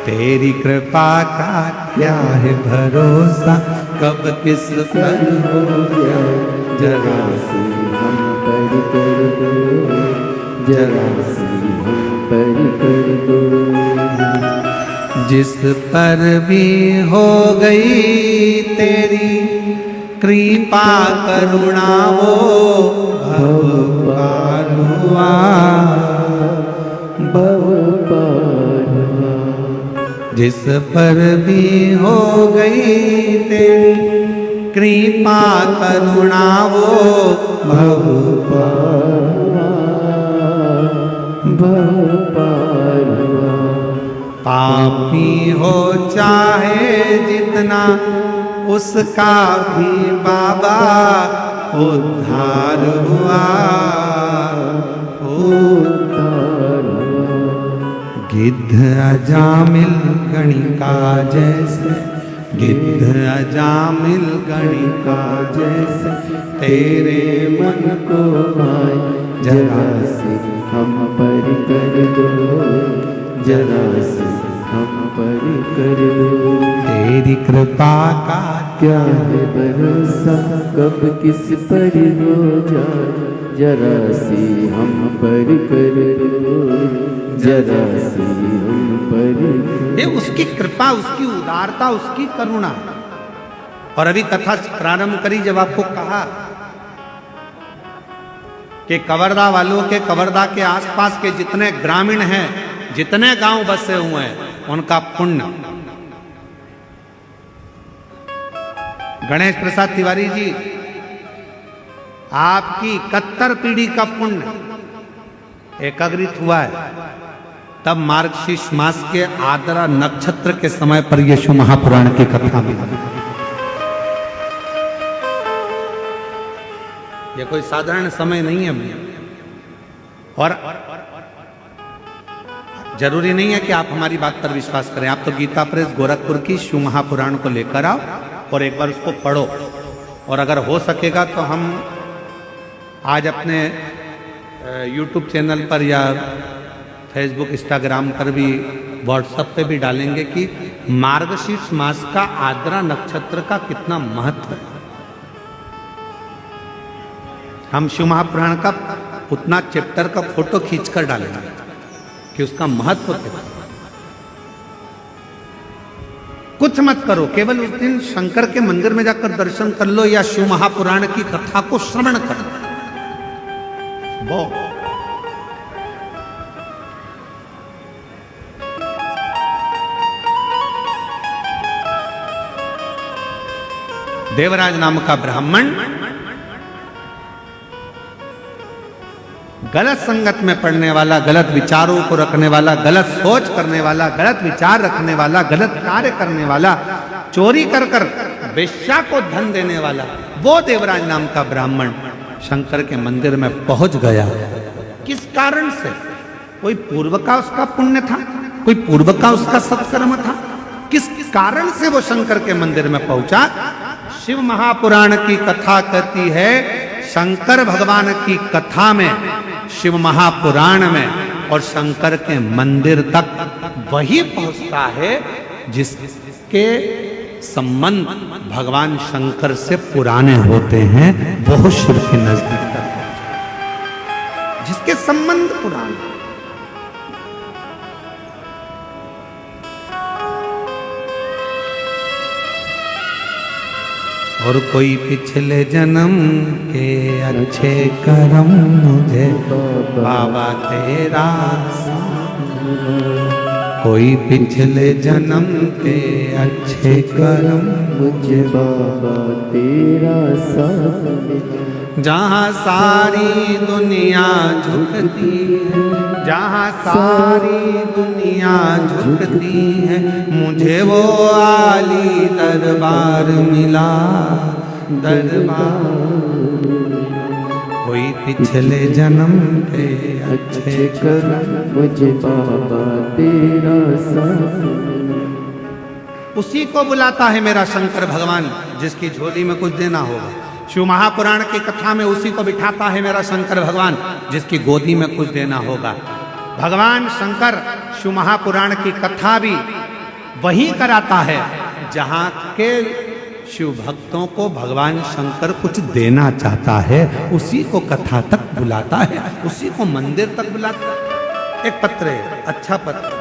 तेरी कृपा का क्या है भरोसा, कब किस पर हो गया, जरा सी हम पर कर दो, जरा सी हम पर कर दो। जिस पर भी हो गई तेरी कृपा करुणा, वो भव पार हुआ, भव पार हुआ। जिस पर भी हो गई तेरी कृपा करुणा, वो भव पार हुआ, भव पार हुआ। पापी हो चाहे जितना, उसका भी बाबा उद्धार हुआ, उद्धार हुआ। गिद्ध अजामिल गणिका जैसे, गिद्ध अजामिल गणिका जैसे, तेरे मन को भाई जरा से हम पर कर दो, जरा से हम पर कर दो। तेरी कृपा का क्या है भरोसा, कब किस पर हो जाए, जरा सी हम पर कर दो, जरा सी हम पर। ये उसकी कृपा, उसकी उदारता, उसकी करुणा। और अभी कथा प्रारंभ करी जब आपको कहा कि कवर्धा वालों के, कवर्धा के आसपास के जितने ग्रामीण हैं, जितने गांव बसे हुए हैं, उनका पुण्य। गणेश प्रसाद तिवारी जी, आपकी 71 पीढ़ी का पुण्य एकाग्रित हुआ है। तब मार्गशीर्ष मास के आद्रा नक्षत्र के समय पर यीशु महापुराण की कथा में, यह कोई साधारण समय नहीं है। और जरूरी नहीं है कि आप हमारी बात पर विश्वास करें, आप तो गीता प्रेस गोरखपुर की शिव महापुराण को लेकर आओ और एक बार उसको पढ़ो, और अगर हो सकेगा तो हम आज अपने YouTube चैनल पर या फेसबुक इंस्टाग्राम पर भी व्हाट्सएप पे भी डालेंगे कि मार्गशीर्ष मास का आद्रा नक्षत्र का कितना महत्व है। हम शिव महापुराण का उतना चैप्टर का फोटो खींचकर डालेंगे कि उसका महत्व कितना। कुछ मत करो, केवल उस दिन शंकर के मंदिर में जाकर दर्शन कर लो या शिव महापुराण की कथा को श्रवण कर लो। वो देवराज नाम का ब्राह्मण गलत संगत में पड़ने वाला, गलत विचारों को रखने वाला, गलत सोच करने वाला, गलत विचार रखने वाला, गलत कार्य करने वाला, चोरी कर कर वेश्या को धन देने वाला, वो देवराज नाम का ब्राह्मण शंकर के मंदिर में पहुंच गया। किस कारण से? कोई पूर्व का उसका पुण्य था, कोई पूर्व का उसका सत्कर्म था। किस कारण से वो शंकर के मंदिर में पहुंचा? शिव महापुराण की कथा कहती है, शंकर भगवान की कथा में, शिव महापुराण में और शंकर के मंदिर तक वही पहुंचता है जिसके संबंध भगवान शंकर से पुराने होते हैं, वो शिव के नजदीक तक पहुंचता, जिसके संबंध पुराने। और कोई पिछले जन्म के अच्छे कर्म मुझे बाबा तेरा, कोई पिछले जन्म के अच्छे कर्म मुझे बाबा तेरा साथ। जहाँ सारी दुनिया झुकती है, जहाँ सारी दुनिया झुकती है, मुझे वो आली दरबार मिला, दरबार। कोई पिछले जन्म के अच्छे कर्म मुझे बाबा तेरा साथ। उसी को बुलाता है मेरा शंकर भगवान जिसकी झोली में कुछ देना होगा। शिव महापुराण की कथा में उसी को बिठाता है मेरा शंकर भगवान जिसकी गोदी में कुछ देना होगा। भगवान शंकर शिव महापुराण की कथा भी वही कराता है जहाँ के शिव भक्तों को भगवान शंकर कुछ देना चाहता है, उसी को कथा तक बुलाता है, उसी को मंदिर तक बुलाता है। एक पत्र है, अच्छा पत्र,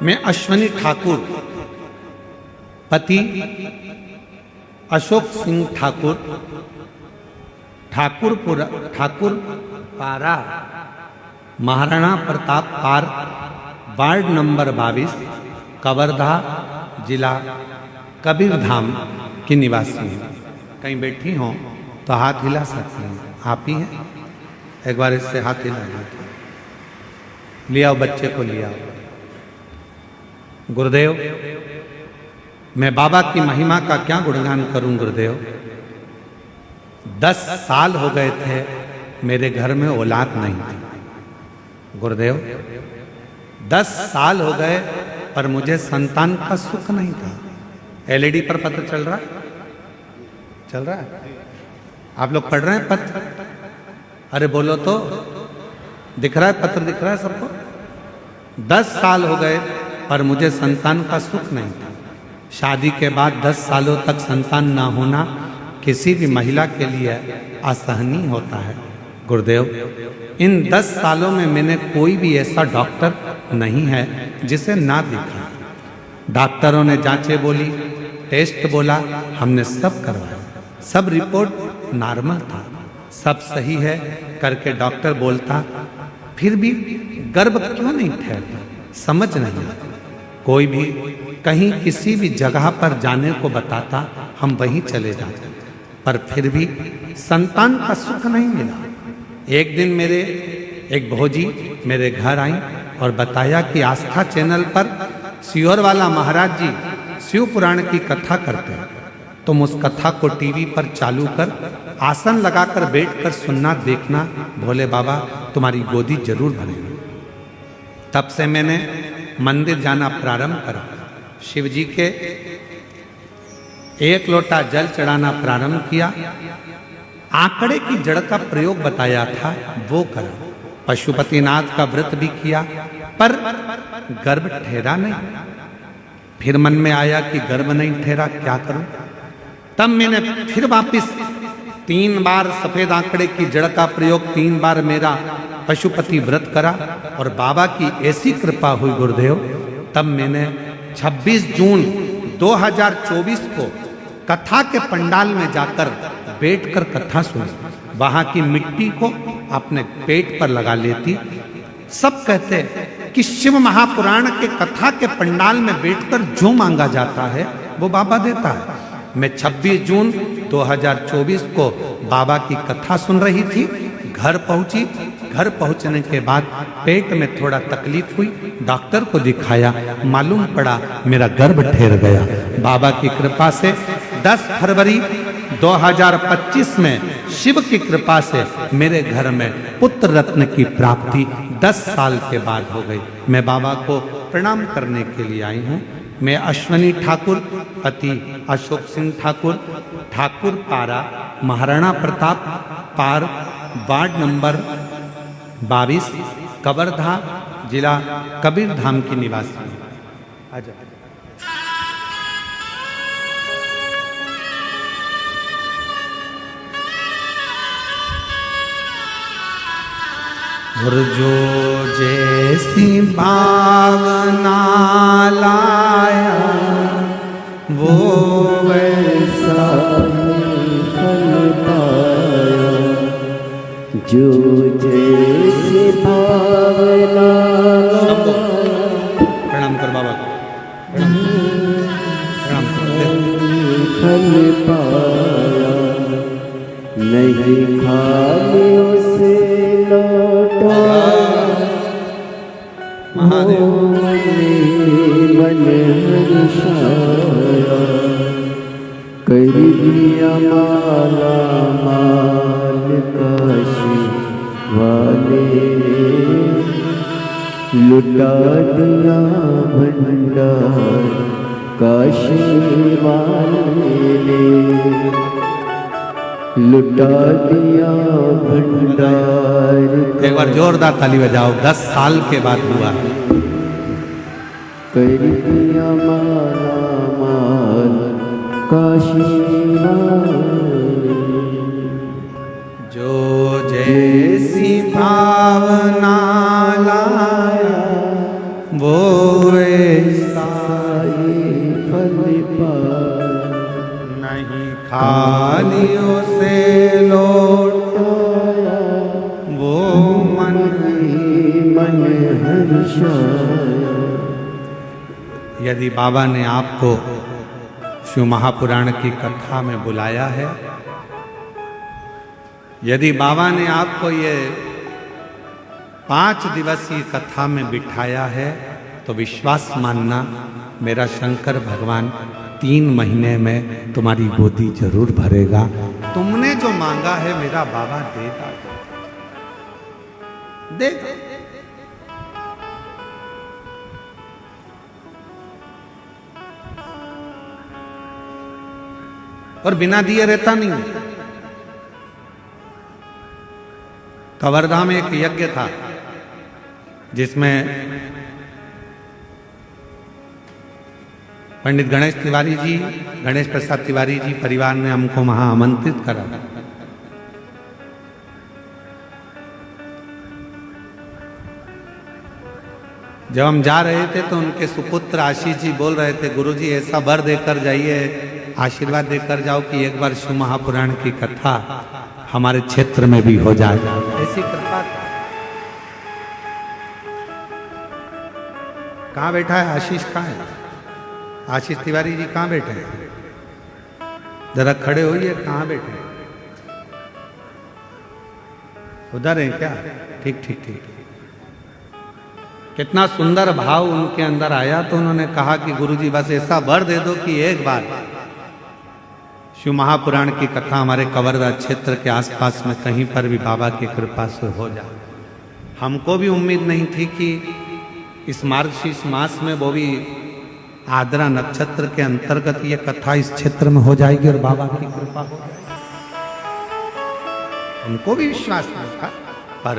मैं अश्वनी ठाकुर, पति अशोक सिंह ठाकुर, ठाकुर पारा, Maharana Pratap park, ward number 22, Kawardha, जिला कबीरधाम की निवासी हूँ। कहीं बैठी हो तो हाथ हिला सकती हैं, आप ही हैं। एक बार इससे हाथ हिला लिया, बच्चे को लिया। गुरुदेव, मैं बाबा की महिमा का क्या गुणगान करूं गुरुदेव। 10 साल हो गए थे मेरे घर में औलाद नहीं थी गुरुदेव। 10 साल हो गए पर मुझे संतान का सुख नहीं था। एलईडी पर पत्र चल रहा है? आप लोग पढ़ रहे हैं पत्र? अरे बोलो तो, दिख रहा है पत्र? दिख रहा है सबको? 10 साल हो गए पर मुझे संतान का सुख नहीं था। शादी के बाद 10 सालों तक संतान ना होना किसी भी महिला के लिए असहनीय होता है गुरुदेव। इन 10 सालों में मैंने कोई भी ऐसा डॉक्टर नहीं है जिसे ना देखा। डॉक्टरों ने जांचें बोली, टेस्ट बोला, हमने सब करवाया सब रिपोर्ट नॉर्मल था, सब सही है करके डॉक्टर बोलता, फिर भी गर्भ क्यों नहीं ठहरता, समझ नहीं आता। कोई भी कहीं किसी भी जगह पर जाने को बताता, हम वहीं चले जाते, पर फिर भी संतान का सुख नहीं मिला। एक दिन मेरे एक भौजी मेरे घर आई और बताया कि आस्था चैनल पर सियोर वाला महाराज जी शिव पुराण की कथा करते हैं, तुम उस कथा को टीवी पर चालू कर आसन लगाकर बैठकर सुनना, देखना, भोले बाबा तुम्हारी गोदी जरूर भरेगी। तब से मैंने मंदिर जाना प्रारंभ करा, शिव जी के 1 लोटा जल चढ़ाना प्रारंभ किया, आंकड़े की जड़ का प्रयोग बताया था वो करा, पशुपतिनाथ का व्रत भी किया, पर गर्भ ठहरा नहीं। फिर मन में आया कि गर्भ नहीं ठहरा, क्या करूं? तब मैंने फिर वापिस 3 बार सफेद आंकड़े की जड़ का प्रयोग, 3 बार मेरा पशुपति व्रत करा और बाबा की ऐसी कृपा हुई गुरुदेव, तब मैंने 26 जून 2024 को कथा के पंडाल में जाकर बैठकर कथा सुनी। वहां की मिट्टी को अपने पेट पर लगा लेती। सब कहते कि शिव महापुराण के कथा के पंडाल में बैठकर जो मांगा जाता है वो बाबा देता है। मैं 26 जून 2024 को बाबा की कथा सुन रही थी, घर पहुंची। घर पहुंचने के बाद पेट में थोड़ा तकलीफ हुई, डॉक्टर को दिखाया, मालूम पड़ा मेरा गर्भ ठहर गया। बाबा की कृपा से 10 फरवरी 2025 में शिव की कृपा से मेरे घर में पुत्र रत्न की प्राप्ति 10 साल के बाद हो गई। मैं बाबा को प्रणाम करने के लिए आई हूँ। मैं अश्वनी ठाकुर, पति अशोक सिंह ठाकुर, ठाकुर पारा, महाराणा प्रताप पार, वार्ड नंबर 22, कवर्धा, जिला कबीरधाम की निवासी हूँ। आजा। और जो जैसी भावना लाया वो वैसा फल पाया, जो जैसी भावना प्रणाम कर बाबा को, प्रणाम कर। फल पाया, नहीं खाली उसे मन हर्षाया, कर दिया माला माल काशी वाले ने, लुटा दिया भंडार काशी वाले ने, लुटा दिया भंडार। एक बार जोरदार ताली बजाओ, 10 साल के बाद हुआ। कर दिया माला माल काशी वाले, जो जैसी भावना लाया वो वैसा ही फल पाया, नहीं खालियों से लौटाया वो मन मन हर्षाया। यदि बाबा ने आपको शिव महापुराण की कथा में बुलाया है, यदि बाबा ने आपको ये 5 दिवसीय कथा में बिठाया है, तो विश्वास मानना मेरा शंकर भगवान 3 महीने में तुम्हारी गोदी जरूर भरेगा। तुमने जो मांगा है मेरा बाबा देगा, देगा। और बिना दिए रहता नहीं है। कवर्धा में एक यज्ञ था जिसमें पंडित गणेश तिवारी जी, गणेश प्रसाद तिवारी जी परिवार ने हमको वहां आमंत्रित करा। जब हम जा रहे थे तो उनके सुपुत्र आशीष जी बोल रहे थे, गुरुजी ऐसा वर देकर जाइए आशीर्वाद देकर जाओ कि एक बार शिव महापुराण की कथा हमारे क्षेत्र में भी हो जाए। ऐसी कृपा। कहाँ बैठा है आशीष? कहाँ है आशीष तिवारी जी? कहाँ बैठे हैं? जरा खड़े होइए। कहाँ बैठे हैं? उधर हैं क्या? ठीक ठीक ठीक। कितना सुंदर भाव उनके अंदर आया। तो उन्होंने कहा कि गुरुजी बस ऐसा वर दे दो कि एक बार शिव महापुराण की कथा हमारे कवर्धा क्षेत्र के आसपास में कहीं पर भी बाबा की कृपा से हो जाए। हमको भी उम्मीद नहीं थी कि इस मार्गशीर्ष मास में वो भी आद्रा नक्षत्र के अंतर्गत ये कथा इस क्षेत्र में हो जाएगी और बाबा की कृपा हो जाएगी। हमको भी विश्वास नहीं था, पर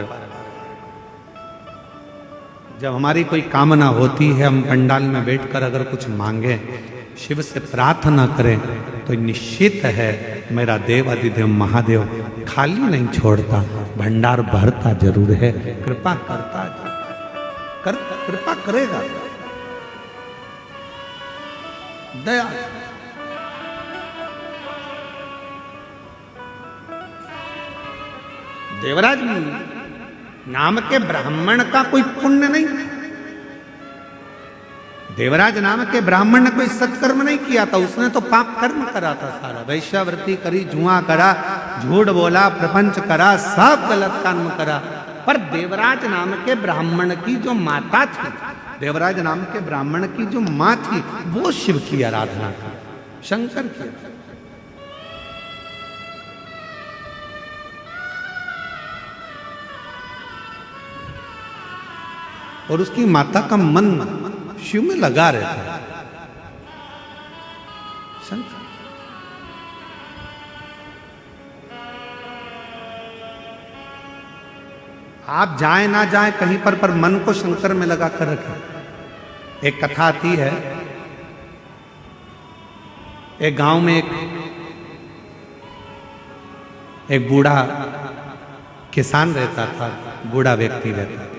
जब हमारी कोई कामना होती है, हम पंडाल में बैठकर अगर कुछ मांगे, शिव से प्रार्थना करें, तो निश्चित है मेरा देव अधिदेव महादेव खाली नहीं छोड़ता, भंडार भरता जरूर है, कृपा करता कृपा करेगा, दया। देवराज नाम के ब्राह्मण का कोई पुण्य नहीं। देवराज नाम के ब्राह्मण ने कोई सत्कर्म नहीं किया था, उसने तो पाप कर्म करा था सारा। वैश्यावृत्ति करी, जुआ करा, झूठ बोला, प्रपंच करा, सब गलत कर्म करा। पर देवराज नाम के ब्राह्मण की जो माता थी, देवराज नाम के ब्राह्मण की जो माँ थी, वो शिव की आराधना की, शंकर की। और उसकी माता का मन शिव में लगा रहता है। आप जाए ना जाए कहीं पर मन को शंकर में लगा कर रखें। एक कथा आती है, एक गांव में एक बूढ़ा किसान रहता था, बूढ़ा व्यक्ति रहता था।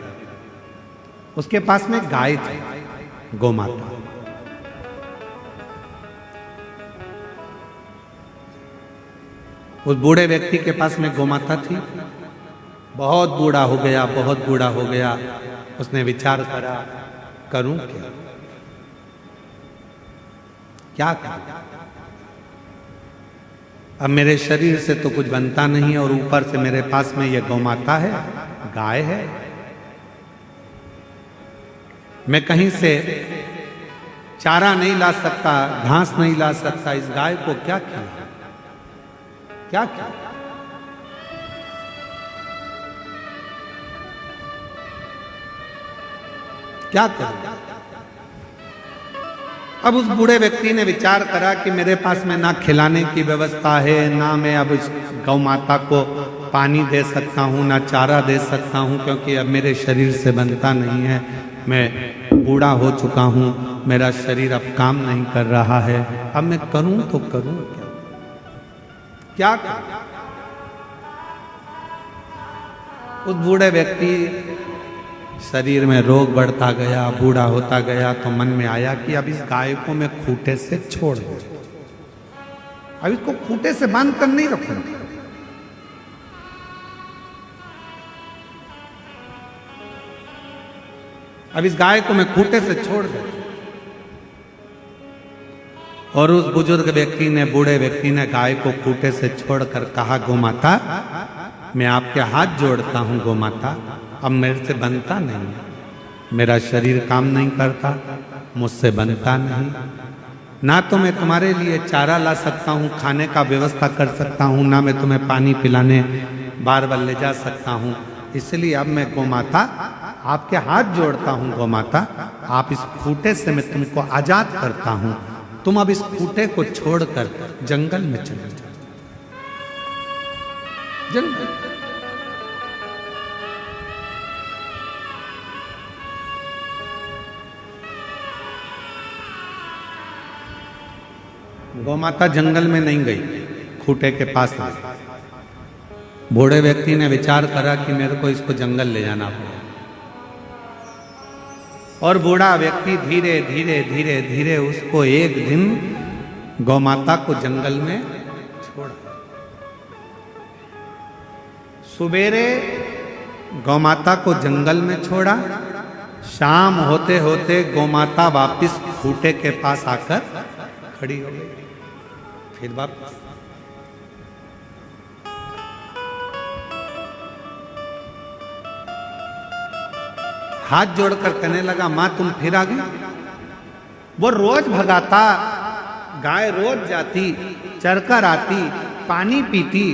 उसके पास में गाय थी, गोमाता। उस बूढ़े व्यक्ति के पास में गोमाता थी। बहुत बूढ़ा हो गया, बहुत बूढ़ा हो गया। उसने विचार करा, करूं क्या करूं? अब मेरे शरीर से तो कुछ बनता नहीं, और ऊपर से मेरे पास में ये गोमाता है, गाय है। मैं कहीं से चारा नहीं ला सकता, घास नहीं ला सकता। इस गाय को क्या खिलाऊं? क्या खिलाऊं? क्या करूं? अब उस बूढ़े व्यक्ति ने विचार करा कि मेरे पास में ना खिलाने की व्यवस्था है, ना मैं अब इस गौ माता को पानी दे सकता हूं, ना चारा दे सकता हूं, क्योंकि अब मेरे शरीर से बनता नहीं है। मैं बूढ़ा हो चुका हूं, मेरा शरीर अब काम नहीं कर रहा है। अब मैं करूं तो करूं क्या करूं? उस बूढ़े व्यक्ति शरीर में रोग बढ़ता गया, बूढ़ा होता गया, तो मन में आया कि अब इस गाय को मैं खूंटे से छोड़ दूं। अब इसको खूंटे से बांध कर नहीं रखूंगा। अब इस गाय को मैं खूंटे से छोड़ दूं। और उस बुजुर्ग व्यक्ति ने, बूढ़े व्यक्ति ने गाय को खूंटे से छोड़कर कहा, गोमाता, मैं आपके हाथ जोड़ता हूं गोमाता, अब मेरे से बनता नहीं है, मेरा शरीर काम नहीं करता, मुझसे बनता नहीं। ना तो मैं तुम्हारे लिए चारा ला सकता हूँ, खाने का व्यवस्था कर सकता हूँ, ना मैं तुम्हें पानी पिलाने बार बार ले जा सकता हूँ। इसलिए अब मैं गोमाता आपके हाथ जोड़ता हूँ गोमाता, आप इस खूंटे से मैं तुमको आजाद करता हूँ। तुम अब इस खूंटे को छोड़कर जंगल में चले जाओ। जंगल गौमाता जंगल में नहीं गई, खूंटे के पास आई। बूढ़े व्यक्ति ने विचार करा कि मेरे को इसको जंगल ले जाना पड़ेगा। और बूढ़ा व्यक्ति धीरे धीरे धीरे धीरे उसको एक दिन गौमाता को जंगल में छोड़ा। सुबेरे गौमाता को जंगल में छोड़ा, शाम होते होते गौमाता वापस खूंटे के पास आकर खड़ी हो गई। फिर वापस हाथ जोड़कर कहने लगा, मां तुम फिर आ गई। वो रोज भगाता, गाय रोज जाती, चरकर आती, पानी पीती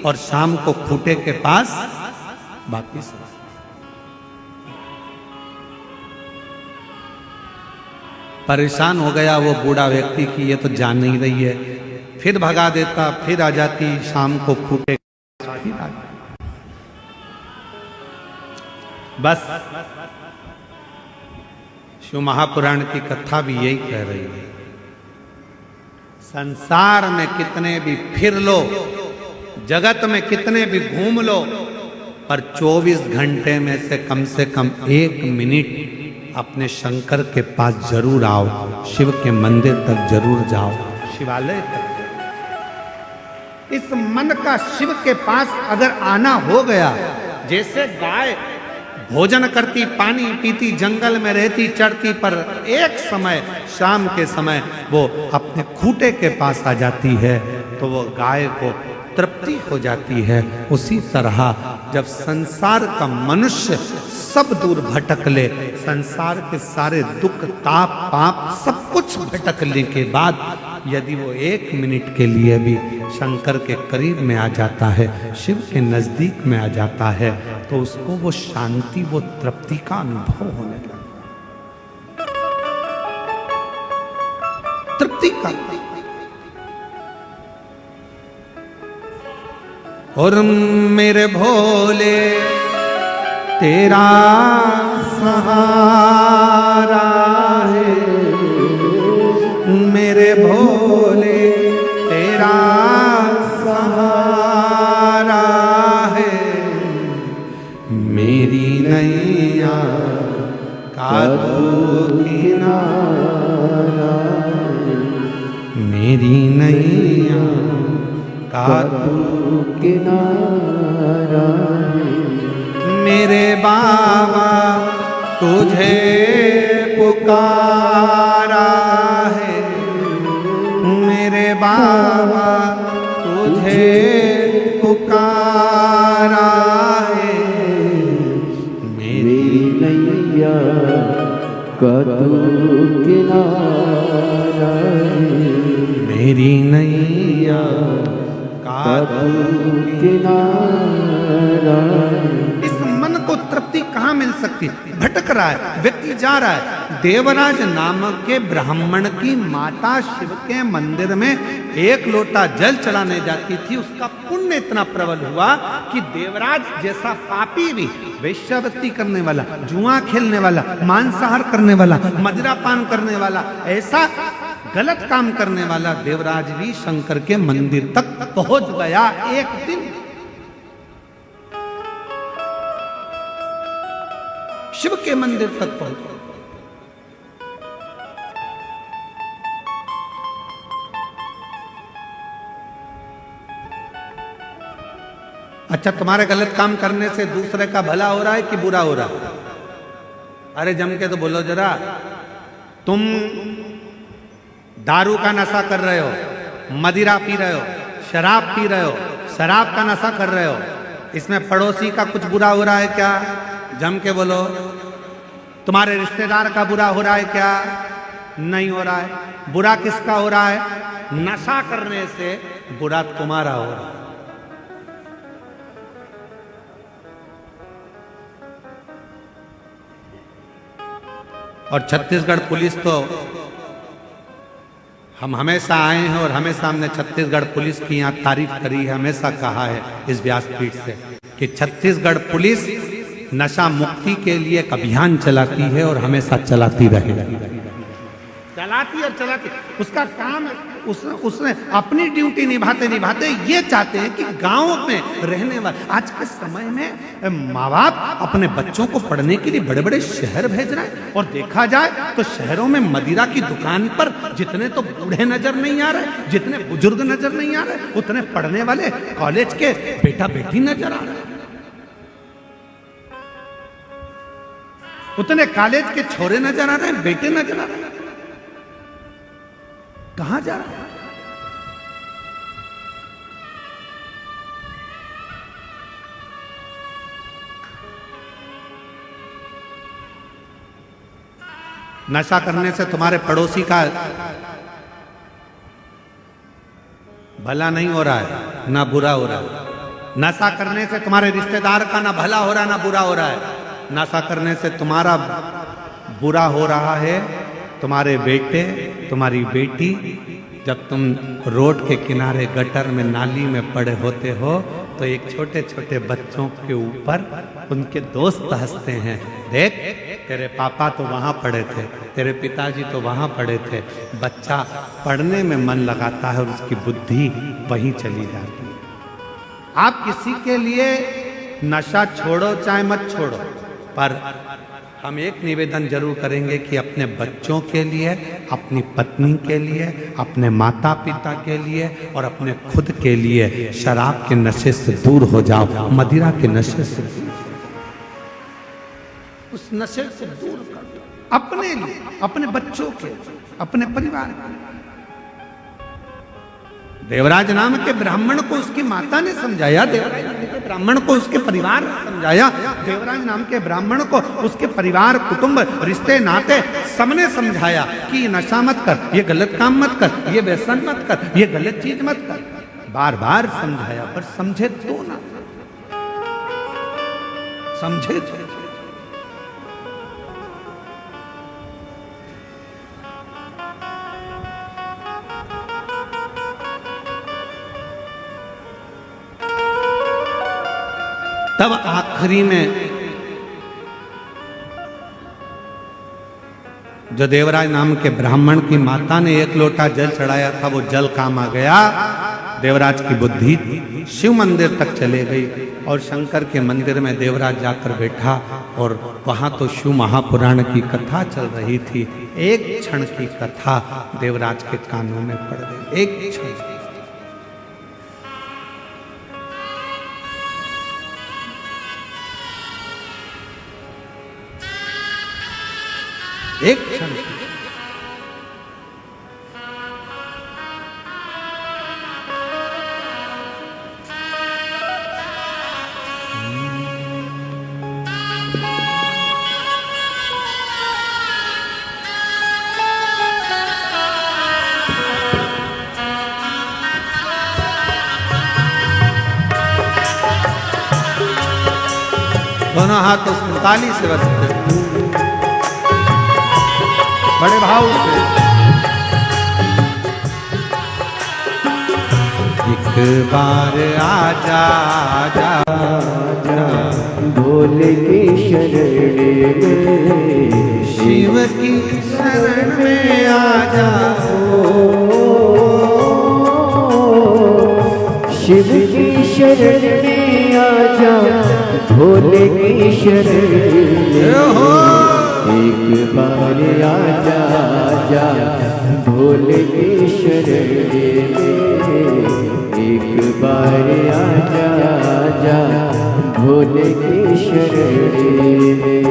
और शाम को खूंटे के पास वापिस। परेशान हो गया वो बूढ़ा व्यक्ति कि ये तो जान नहीं रही है। फिर भगा देता, फिर आ जाती, शाम को खूंटे के पास फिर आ जाती। बस शिव महापुराण की कथा भी यही कह रही है, संसार में कितने भी फिर लो, जगत में कितने भी घूम लो, पर 24 घंटे में से कम 1 मिनट अपने शंकर के पास जरूर आओ, शिव के मंदिर तक जरूर जाओ, शिवालय तक। इस मन का शिव के पास अगर आना हो गया, जैसे गाय भोजन करती, पानी पीती, जंगल में रहती, चढ़ती, पर एक समय शाम के समय वो अपने खूंटे के पास आ जाती है तो वो गाय को तृप्ति हो जाती है। उसी तरह जब संसार का मनुष्य सब दूर भटक ले, संसार के सारे दुख ताप पाप सब कुछ भटकने के बाद यदि वो 1 मिनट के लिए भी शंकर के करीब में आ जाता है, शिव के नजदीक में आ जाता है, तो उसको वो शांति, वो तृप्ति का अनुभव होने लगता, तृप्ति का। और मेरे भोले तेरा सहारा है, मेरे भोले तेरा सहारा है, मेरी नैया का तू किनारा, मेरी नैया का तू किनारा, मेरे बाबा तुझे पुकारा है, मेरे बाबा तुझे पुकारा है, मेरी नैया का तू किनारा, मेरी नैया का तू किनारा। इस मन को तृप्ति कहाँ मिल सकती? भटक रहा है, व्यक्ति जा रहा है। देवराज नामक के ब्राह्मण की माता शिव के मंदिर में 1 लोटा जल चढ़ाने जाती थी। उसका पुण्य इतना प्रबल हुआ कि देवराज जैसा पापी भी, वेश्यावृत्ति करने वाला, जुआ खेलने वाला, मांसाहार करने वाला, मदिरापान करने वाला, ऐसा गलत काम करने वाला देवराज भी शंकर के मंदिर तक पहुंच गया एक दिन। शिव के मंदिर तक पहुंच गया। अच्छा, तुम्हारे गलत काम करने से दूसरे का भला हो रहा है कि बुरा हो रहा है? अरे जम के तो बोलो जरा। तुम दारू का नशा कर रहे हो, मदिरा पी रहे हो, शराब पी रहे हो, शराब का नशा कर रहे हो, इसमें पड़ोसी का कुछ बुरा हो रहा है क्या? जम के बोलो। तुम्हारे रिश्तेदार का बुरा हो रहा है क्या? नहीं हो रहा है। बुरा किसका हो रहा है? नशा करने से बुरा तुम्हारा हो रहा है। और छत्तीसगढ़ पुलिस तो हम हमेशा आए हैं और हमेशा हमने छत्तीसगढ़ पुलिस की यहाँ तारीफ करी है, हमेशा कहा है इस व्यासपीठ से कि छत्तीसगढ़ पुलिस नशा मुक्ति के लिए एक अभियान चलाती है और हमेशा चलाती रहेगी। चलाती और चलाती, उसका काम उसने अपनी ड्यूटी निभाते निभाते ये चाहते हैं कि गांव में रहने वाले, आज के समय में माँ बाप अपने बच्चों को पढ़ने के लिए बड़े बड़े शहर भेज रहे हैं, और देखा जाए तो शहरों में मदिरा की दुकान पर जितने तो बूढ़े नजर नहीं आ रहे, जितने बुजुर्ग नजर नहीं आ रहे, उतने पढ़ने वाले कॉलेज के बेटा बेटी नजर आ रहे, उतने कॉलेज के छोरे नजर आ रहे हैं, बेटे नजर आ रहे हैं। कहां जा रहा है? नशा करने से तुम्हारे पड़ोसी का भला नहीं हो रहा है ना बुरा हो रहा है। नशा करने से तुम्हारे रिश्तेदार का ना भला हो रहा है ना बुरा हो रहा है। नशा करने से तुम्हारा बुरा हो रहा है तुम्हारे बेटे, तुम्हारी बेटी, जब तुम रोड के किनारे गटर में नाली में पड़े होते हो तो एक छोटे छोटे बच्चों के ऊपर उनके दोस्त हंसते हैं, देख तेरे पापा तो वहाँ पड़े थे, तेरे पिताजी तो वहाँ पड़े थे। बच्चा पढ़ने में मन लगाता है और उसकी बुद्धि वहीं चली जाती है। आप किसी के लिए नशा छोड़ो चाहे मत छोड़ो, पर हम एक निवेदन जरूर करेंगे कि अपने बच्चों के लिए, अपनी पत्नी के लिए, अपने माता पिता के लिए और अपने खुद के लिए शराब के नशे से दूर हो जाओ, मदिरा के नशे से दूर, उस नशे से दूर कर दो, अपने लिए, अपने बच्चों के, अपने परिवार के। देवराज नाम के ब्राह्मण को उसकी माता ने समझाया, देवराज नाम के ब्राह्मण को उसके परिवार ने समझाया, देवराज नाम के ब्राह्मण को उसके परिवार, कुटुंब, रिश्ते, नाते सबने समझाया कि नशा मत कर, ये गलत काम मत कर, ये व्यसन मत कर, ये गलत चीज मत कर। बार बार समझाया, पर समझे तो ना, समझे तो। तब आखिरी में जो देवराज नाम के ब्राह्मण की माता ने एक लोटा जल चढ़ाया था, वो जल काम आ गया। देवराज की बुद्धि शिव मंदिर तक चले गई और शंकर के मंदिर में देवराज जाकर बैठा और वहां तो शिव महापुराण की कथा चल रही थी। एक क्षण की कथा देवराज के कानों में पड़ गई, एक क्षण। एक क्षण दोनों हाथ उस ताली से बजते बड़े भाव से। एक बार आजा आजा आजा भोले की शरण में, शिव की शरण में आजा, शिव की शरण में आजा, भोले की शरण में एक बार आजा आजा, भोले की शरण में एक बार आजा आजा, भोले की शरण में।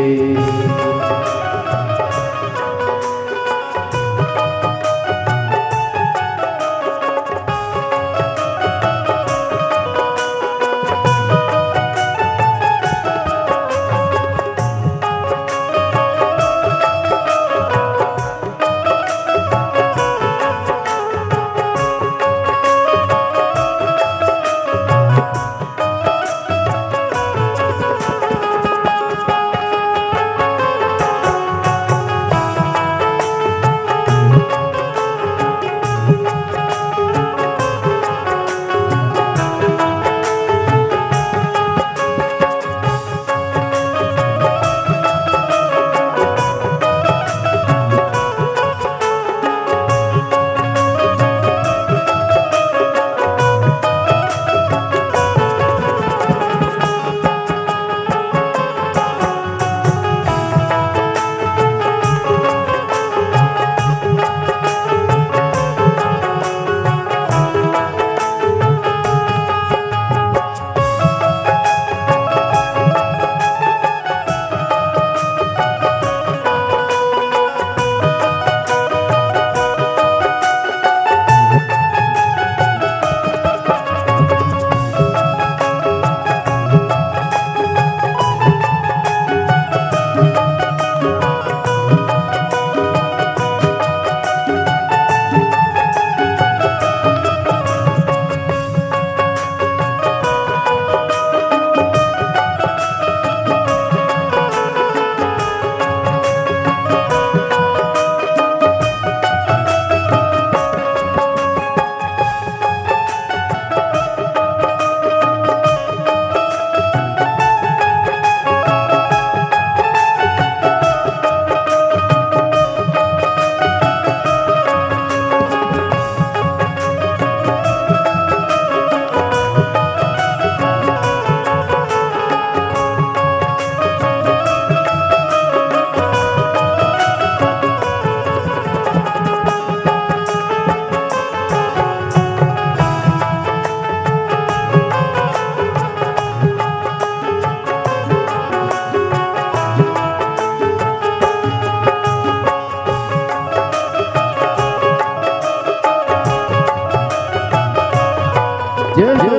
जय जय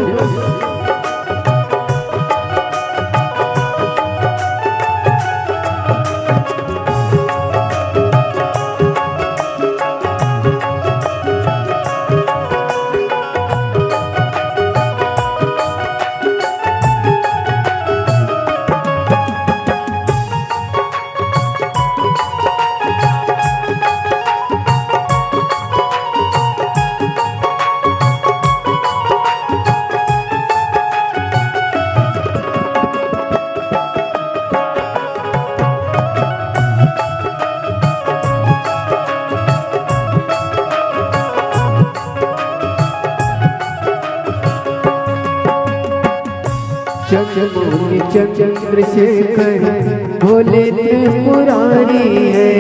चंद्रमौली चंद्रशेखर भोले त्रिपुरारी है।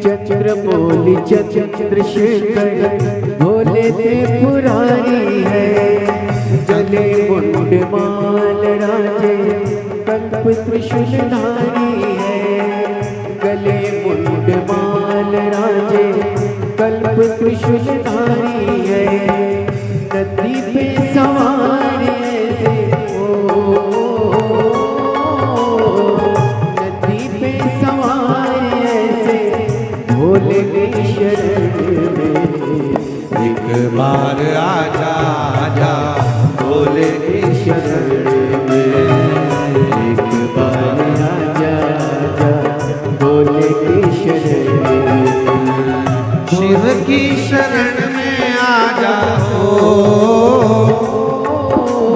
चंद्रमौली चंद्रशेखर भोले त्रिपुरारी है। गले मुंड माल राजे कल्प त्रिशूलधारी है। गले मुंड माल राजे कल्प त्रिशूलधारी है। नदी पे सवार नदी पे सवार ऐसे भोले की शरण में एक बार आजा आजा भोले की शरण में। एक बार आजा आजा भोले की शरण में। शिव की शरण में आ जाओ।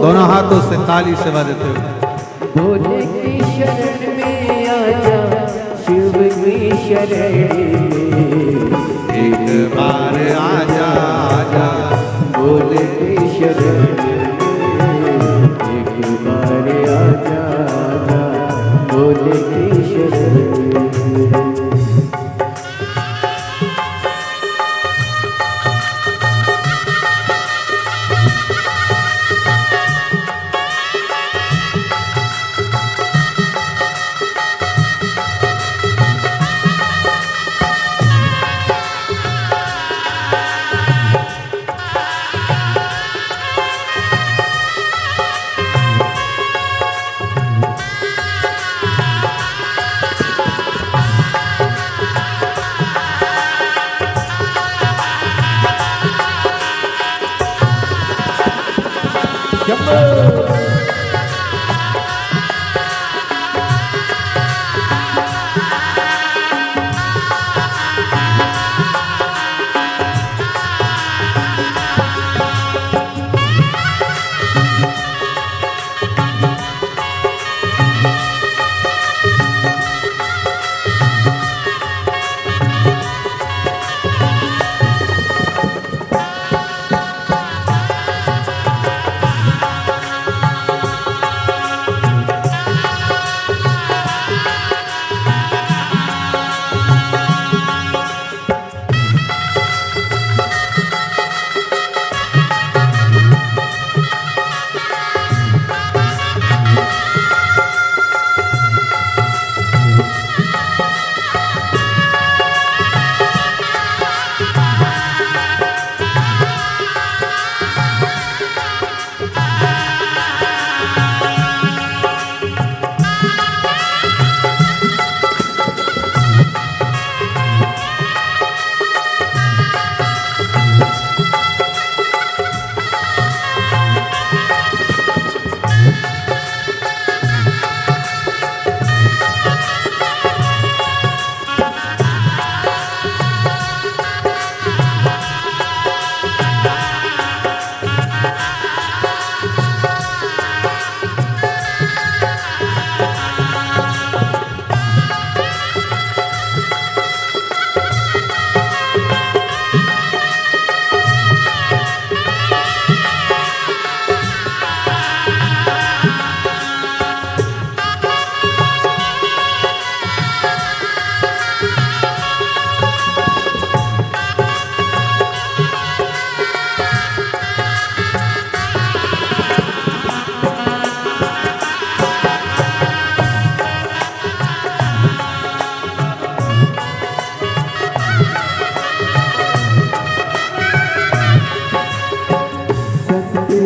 दोनों हाथों से ताली सेवा देते हुए भोले की शरण में आजा शिव की शरण में। एक बार आजा आजा भोले की शरण में। एक बार आजा आजा भोले की शरण में।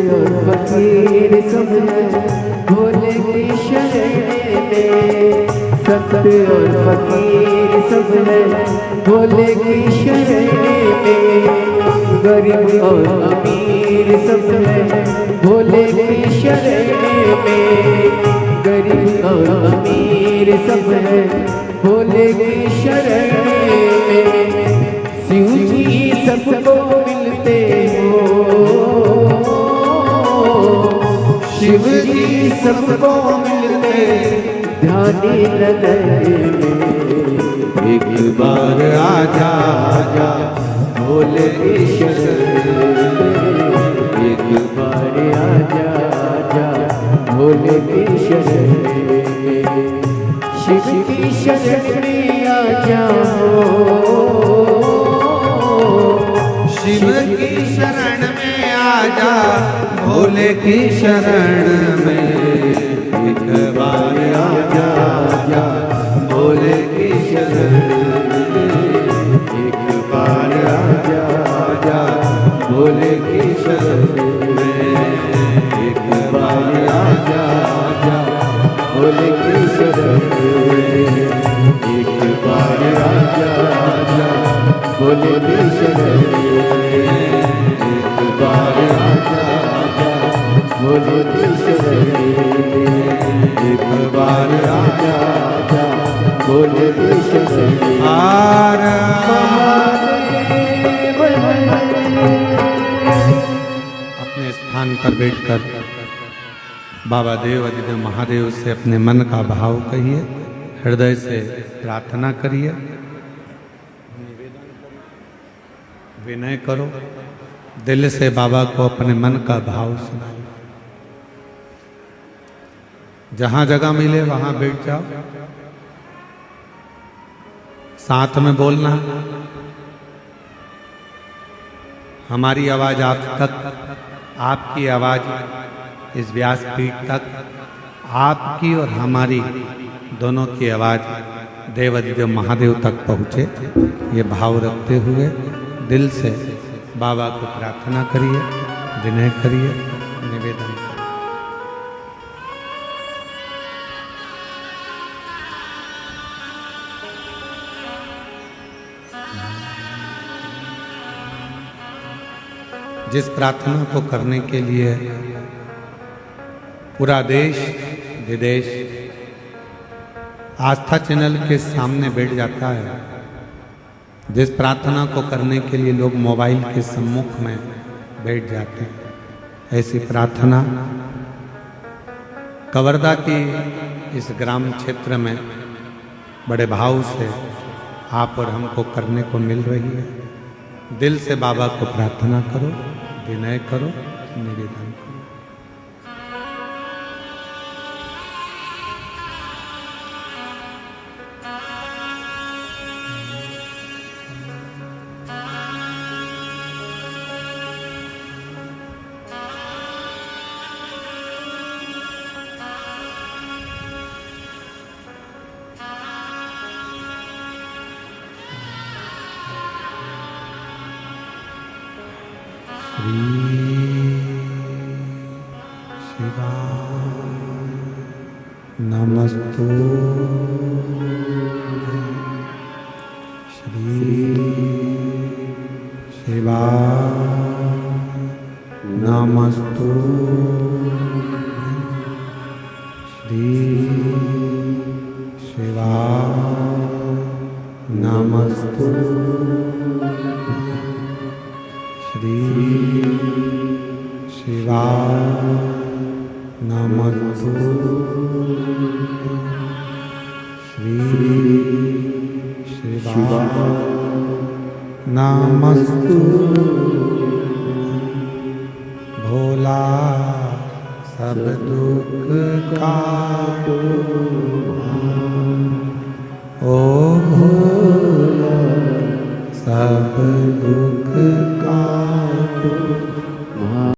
और फकीर सब है भोले की शरण में। संत और फकीर सब है भोले की शरण में। गरीब और अमीर सब है भोले की शरण में। गरीब और अमीर सब है भोले की शरण में। शिव जी सबको मिलते हो, शिव जी सबको मिलते ध्यानी नगर में। एक बार आजा आजा भोले की शरण में। एक बार आजा आजा भोले की शरण में। शिव की शरण में आ जाओ, शिव की शरण में आजा भोले की शरण में। एक बार आजा आजा भोले की शरण में। एक बार आजा आजा भोले की शरण में। एक बार आजा आजा भोले की शरण में। एक बार आजा आजा भोले की शरण में। एक बार आजा आजा भोले की शरण में। एक बार आजा आजा भोले की शरण में। अपने स्थान पर बैठकर बाबा देव अधिदेव महादेव से अपने मन का भाव कहिए, हृदय से प्रार्थना करिए, विनय करो, दिल से बाबा को अपने मन का भाव सुनाओ। जहां जगह मिले वहां बैठ जाओ, साथ में बोलना। हमारी आवाज आप तक, आपकी आवाज इस व्यासपीठ तक, आपकी और हमारी दोनों की आवाज देवाधिदेव महादेव तक पहुँचे, ये भाव रखते हुए दिल से बाबा को प्रार्थना करिए, विनय करिए, निवेदन करिए। जिस प्रार्थना को करने के लिए पूरा देश विदेश आस्था चैनल के सामने बैठ जाता है, जिस प्रार्थना को करने के लिए लोग मोबाइल के सम्मुख में बैठ जाते हैं, ऐसी प्रार्थना कवर्धा की इस ग्राम क्षेत्र में बड़े भाव से आप और हमको करने को मिल रही है। दिल से बाबा को प्रार्थना करो, विनय करो, निवेदन करो। नमस्तु श्री शिवाय नमस्तु श्री शिवाय नमस्तु श्री शिवाय नमस्तु श्री शिवाय नमस्तु। भोला सब दुख काटो।